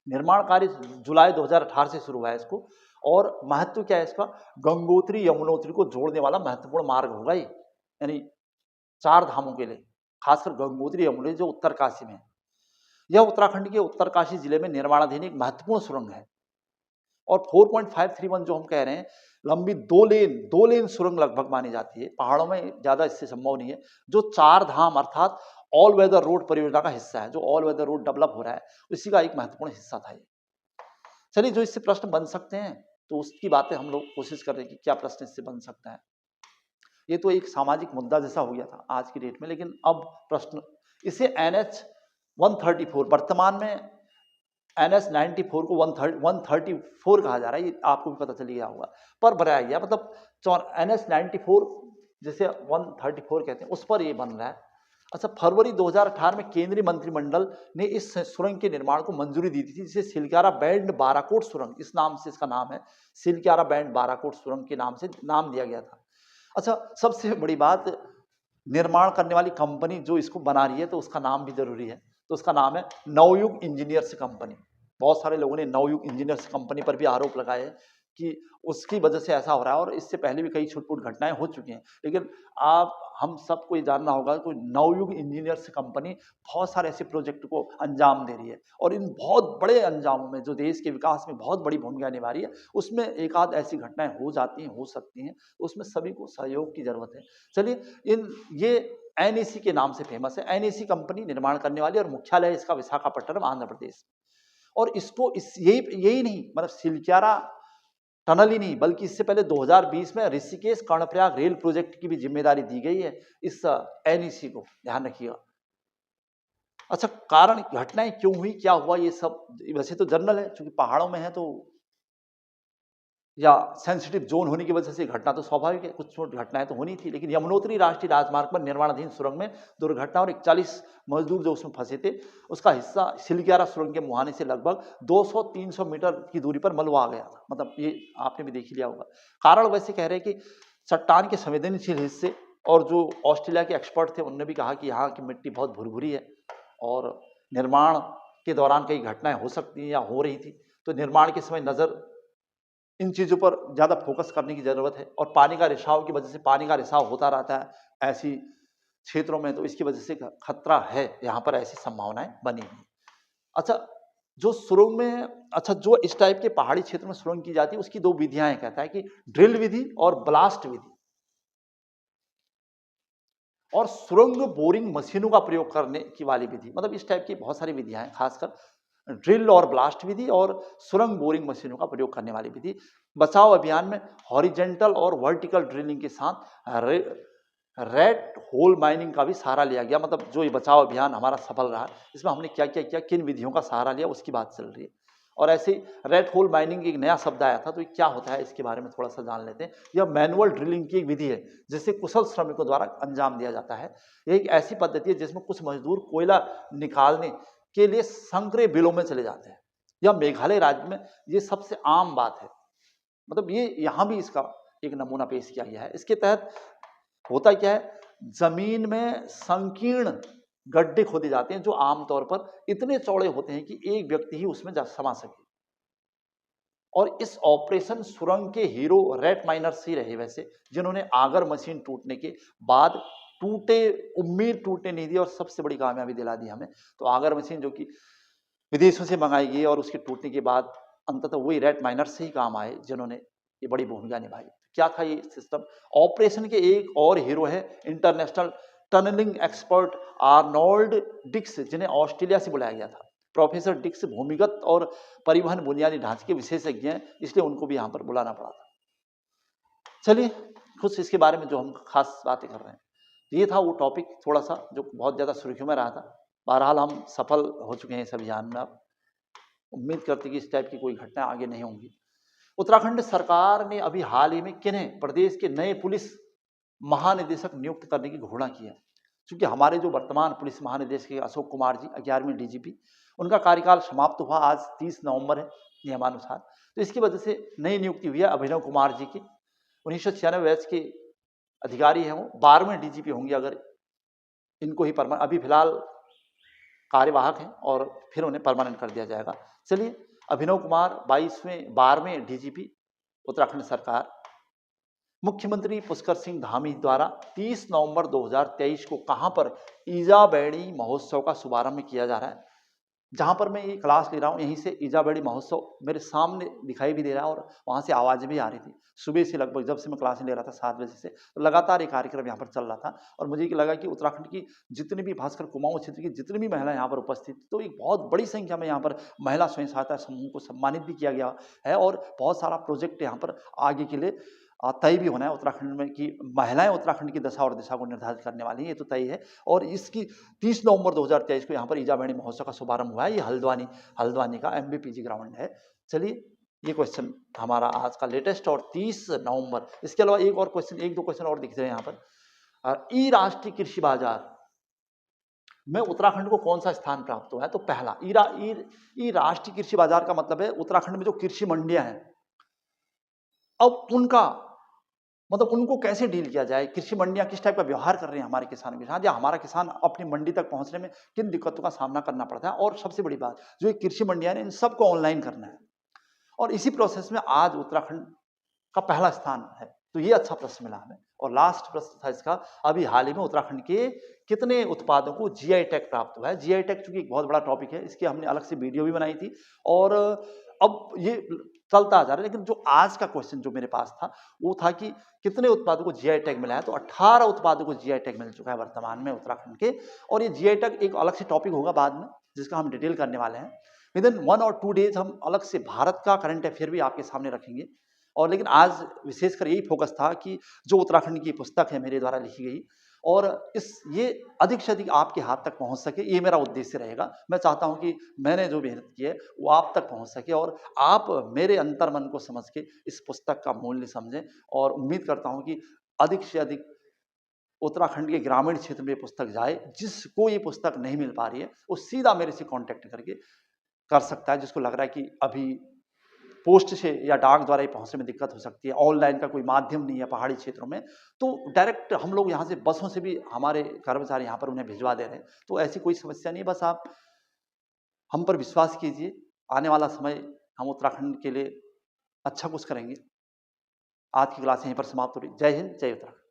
निर्माण कार्य जुलाई 2018 से शुरू हुआ है इसको, और महत्व क्या है इसका, गंगोत्री यमुनोत्री को जोड़ने वाला महत्वपूर्ण मार्ग होगा ये, यानी 4 धामों के लिए, खासकर गंगोत्री यमुनोत्री जो उत्तरकाशी में है। यह उत्तराखंड के उत्तरकाशी जिले में निर्माणाधीन एक महत्वपूर्ण सुरंग है, और 4.531 जो हम कह रहे हैं, लंबी 2 लेन सुरंग लगभग मानी जाती है। पहाड़ों में ज्यादा इससे संभव नहीं है, जो 4 धाम अर्थात ऑल वेदर रोड परियोजना का हिस्सा है, जो ऑल वेदर रोड डेवलप हो रहा है उसी का एक महत्वपूर्ण हिस्सा था ये। चलिए, जो इससे प्रश्न बन सकते हैं तो उसकी बातें हम लोग कोशिश कर रहे हैं कि क्या प्रश्न इससे बन सकता है। ये तो एक सामाजिक मुद्दा जैसा हो गया था आज की डेट में, लेकिन अब प्रश्न इसे NH 134, वर्तमान में NH 94 को 134 कहा जा रहा है, ये आपको भी पता चल गया होगा, पर बनाया गया, मतलब NH 94 जैसे 134 कहते हैं उस पर ये बन रहा है। अच्छा, फरवरी 2018 में केंद्रीय मंत्रिमंडल ने इस सुरंग के निर्माण को मंजूरी दी थी, जिसे सिलक्यारा बैंड बाराकोट सुरंग, इस नाम से इसका नाम है, सिलक्यारा बैंड बाराकोट सुरंग के नाम से नाम दिया गया था। अच्छा, सबसे बड़ी बात, निर्माण करने वाली कंपनी जो इसको बना रही है तो उसका नाम भी जरूरी है, तो उसका नाम है नवयुग इंजीनियर्स कंपनी। बहुत सारे लोगों ने नवयुग इंजीनियर्स कंपनी पर भी आरोप लगाए हैं कि उसकी वजह से ऐसा हो रहा है, और इससे पहले भी कई छुटपुट घटनाएं हो चुकी हैं, लेकिन हम सबको ये जानना होगा कि नवयुग इंजीनियर्स कंपनी बहुत सारे ऐसे प्रोजेक्ट को अंजाम दे रही है, और इन बहुत बड़े अंजामों में जो देश के विकास में बहुत बड़ी भूमिका निभा रही है, उसमें एक आध ऐसी घटनाएं हो जाती हैं, हो सकती हैं, उसमें सभी को सहयोग की जरूरत है। चलिए, ये NEC के नाम से फेमस है, NEC कंपनी निर्माण करने वाली, और मुख्यालय इसका विशाखापट्टनम, आंध्र प्रदेश। और इसको यही नहीं, मतलब सिलक्यारा टनल ही नहीं, बल्कि इससे पहले 2020 में ऋषिकेश कर्णप्रयाग रेल प्रोजेक्ट की भी जिम्मेदारी दी गई है इस NEC को, ध्यान रखिएगा। अच्छा, कारण घटनाएं क्यों हुई, क्या हुआ, ये सब वैसे तो जनरल है, क्योंकि पहाड़ों में है तो या सेंसिटिव जोन होने की वजह से घटना तो स्वाभाविक है, कुछ छोटी घटनाएं तो होनी थी, लेकिन यमुनोत्री राष्ट्रीय राजमार्ग पर निर्माणाधीन सुरंग में दुर्घटना और 41 मजदूर जो उसमें फंसे थे, उसका हिस्सा सिलग्यारा सुरंग के मुहाने से लगभग 200-300 मीटर की दूरी पर मलबा गया था। मतलब ये आपने भी देख ही लिया होगा। कारण वैसे कह रहे हैं कि चट्टान के संवेदनशील हिस्से, और जो ऑस्ट्रेलिया के एक्सपर्ट थे उन्होंने भी कहा कि यहाँ की मिट्टी बहुत भुरभुरी है और निर्माण के दौरान कई घटनाएं हो सकती हैं या हो रही थी, तो निर्माण के समय नज़र इन चीज़ों पर ज़्यादा फोकस करने की ज़रूरत है। और पानी का रिसाव की वजह से, पानी का रिसाव होता रहता है ऐसी क्षेत्रों में, तो इसकी वजह से खतरा है, यहाँ पर ऐसी संभावनाएं बनी हुई। अच्छा, जो सुरंग में, अच्छा जो इस टाइप के पहाड़ी क्षेत्र में सुरंग की जाती है उसकी दो विधियां हैं, कहता है कि ड्रिल विधि और ब्लास्ट विधि। और सुरंग बोरिंग मशीनों का प्रयोग करने की वाली विधि, मतलब इस टाइप की बहुत सारी विधियां हैं, खासकर ड्रिल और ब्लास्ट विधि और सुरंग बोरिंग मशीनों का प्रयोग करने वाली विधि। बचाव अभियान में हॉरिजेंटल और वर्टिकल ड्रिलिंग के साथ रेड होल माइनिंग का भी सहारा लिया गया। मतलब जो ये बचाव अभियान हमारा सफल रहा, इसमें हमने क्या क्या किया, किन विधियों का सहारा लिया, उसकी बात चल रही है। और ऐसे रेड होल माइनिंग एक नया शब्द आया था, तो ये क्या होता है इसके बारे में थोड़ा सा जान लेते हैं। यह मैनुअल ड्रिलिंग की एक विधि है जिसे कुशल श्रमिकों द्वारा अंजाम दिया जाता है। यह एक ऐसी पद्धति है जिसमें कुछ मजदूर कोयला निकालने के लिए संकरे बिलों में चले जाते हैं। यह मेघालय राज्य में ये सबसे आम बात है। मतलब ये यहाँ भी इसका एक नमूना पेश किया गया है। इसके तहत होता क्या है, जमीन में संकीर्ण गड्ढे खोदे जाते हैं जो आमतौर पर इतने चौड़े होते हैं कि एक व्यक्ति ही उसमें जा समा सके। और इस ऑपरेशन सुरंग के हीरो रेट माइनर्स ही रहे वैसे, जिन्होंने आगर मशीन टूटने के बाद उम्मीद टूटने नहीं दी और सबसे बड़ी कामयाबी दिला दी हमें। तो आगर मशीन जो कि विदेशों से मंगाई गई और उसके टूटने के बाद अंततः वही रेट माइनर्स से ही काम आए, जिन्होंने ये बड़ी भूमिका निभाई। क्या था ये सिस्टम? ऑपरेशन के एक और हीरो है international tunnelling expert Arnold Dix, जिन्हें ऑस्ट्रेलिया से बुलाया गया था। प्रोफेसर डिक्स भूमिगत और परिवहन बुनियादी ढांचे के विशेषज्ञ हैं, इसलिए उनको भी यहाँ पर बुलाना पड़ा था। चलिए कुछ इसके बारे में जो हम खास बातें कर रहे हैं, ये था वो टॉपिक थोड़ा सा जो बहुत ज़्यादा सुर्खियों में रहा था। बहरहाल हम सफल हो चुके हैं इस अभियान में। अब उम्मीद करते कि इस टाइप की कोई घटना आगे नहीं होंगी। उत्तराखंड सरकार ने अभी हाल ही में किन्हें प्रदेश के नए पुलिस महानिदेशक नियुक्त करने की घोषणा की है। क्योंकि हमारे जो वर्तमान पुलिस महानिदेशक अशोक कुमार जी 11वें डीजीपी, उनका कार्यकाल समाप्त हुआ, आज 30 नवंबर है नियमानुसार। तो इसकी वजह से नई नियुक्ति हुई है अभिनव कुमार जी की। 1996 बैच के अधिकारी हैं, वो 12वें डीजीपी होंगे अगर इनको ही परमानेंट, अभी फिलहाल कार्यवाहक हैं और फिर उन्हें परमानेंट कर दिया जाएगा। चलिए, अभिनव कुमार 12वें डीजीपी उत्तराखंड सरकार। मुख्यमंत्री पुष्कर सिंह धामी द्वारा 30 नवंबर 2023 को कहां पर ईजाबेड़ी महोत्सव का शुभारंभ किया जा रहा है। जहां पर मैं ये क्लास ले रहा हूँ, यहीं से ईजाबेड़ी महोत्सव मेरे सामने दिखाई भी दे रहा है और वहां से आवाज़ भी आ रही थी। सुबह से लगभग जब से मैं क्लास ले रहा था 7 बजे से, तो लगातार ये कार्यक्रम यहाँ पर चल रहा था। और मुझे लगा कि उत्तराखंड की जितनी भी, खासकर कुमाऊं क्षेत्र की जितनी भी महिलाएं यहाँ पर उपस्थित, तो एक बहुत बड़ी संख्या में यहाँ पर महिला स्वयं सहायता समूह को सम्मानित भी किया गया है और बहुत सारा प्रोजेक्ट यहाँ पर आगे के लिए तय भी होना है उत्तराखंड में, कि महिलाएं उत्तराखंड की दशा और दिशा को निर्धारित करने वाली हैं, ये तो तय है। और इसकी 30 नवंबर 2023 को यहाँ पर ईजाबेड़ी महोत्सव का शुभारंभ हुआ है। ये हल्द्वानी का MBPG ग्राउंड है। चलिए, ये क्वेश्चन हमारा आज का लेटेस्ट और 30 नवंबर। इसके अलावा एक और क्वेश्चन, एक दो क्वेश्चन और दिख रहे हैं यहाँ पर। ई राष्ट्रीय कृषि बाजार में उत्तराखंड को कौन सा स्थान प्राप्त हुआ है? तो पहला ई राष्ट्रीय कृषि बाजार का मतलब है उत्तराखंड में जो कृषि मंडियां हैं, अब उनका मतलब उनको कैसे डील किया जाए, कृषि मंडियां किस टाइप का व्यवहार कर रहे हैं हमारे किसानों के साथ, या हमारा किसान अपनी मंडी तक पहुंचने में किन दिक्कतों का सामना करना पड़ता है। और सबसे बड़ी बात, जो ये कृषि मंडियां हैं, इन सबको ऑनलाइन करना है। और इसी प्रोसेस में आज उत्तराखंड का पहला स्थान है। तो ये अच्छा प्रश्न मिला हमें। और लास्ट प्रश्न था इसका, अभी हाल ही में उत्तराखंड के कितने उत्पादों को GI टैग प्राप्त हुआ है। GI टैग चूंकि एक बहुत बड़ा टॉपिक है, इसकी हमने अलग से वीडियो भी बनाई थी और अब ये चलता जा रहा है। लेकिन जो आज का क्वेश्चन जो मेरे पास था वो था कि कितने उत्पादों को GI टैग मिला है। तो 18 उत्पादों को GI टैग मिल चुका है वर्तमान में उत्तराखंड के। और ये GI टैग एक अलग से टॉपिक होगा बाद में, जिसका हम डिटेल करने वाले हैं। विद इन 1 और 2 डेज हम अलग से भारत का करंट अफेयर भी आपके सामने रखेंगे। और लेकिन आज विशेषकर यही फोकस था कि जो उत्तराखंड की पुस्तक है मेरे द्वारा लिखी गई, और ये अधिक से अधिक आपके हाथ तक पहुंच सके, ये मेरा उद्देश्य रहेगा। मैं चाहता हूं कि मैंने जो मेहनत की है वो आप तक पहुंच सके और आप मेरे अंतर्मन को समझ के इस पुस्तक का मूल्य समझें। और उम्मीद करता हूं कि अधिक से अधिक उत्तराखंड के ग्रामीण क्षेत्र में ये पुस्तक जाए। जिसको ये पुस्तक नहीं मिल पा रही है वो सीधा मेरे से कांटेक्ट करके कर सकता है, जिसको लग रहा है कि अभी पोस्ट से या डाक द्वारा ही पहुंचने में दिक्कत हो सकती है, ऑनलाइन का कोई माध्यम नहीं है पहाड़ी क्षेत्रों में, तो डायरेक्ट हम लोग यहाँ से बसों से भी हमारे कर्मचारी यहाँ पर उन्हें भिजवा दे रहे हैं। तो ऐसी कोई समस्या नहीं है, बस आप हम पर विश्वास कीजिए। आने वाला समय हम उत्तराखंड के लिए अच्छा कुछ करेंगे। आज की क्लास यहीं पर समाप्त हो रही। जय हिंद, जय उत्तराखंड।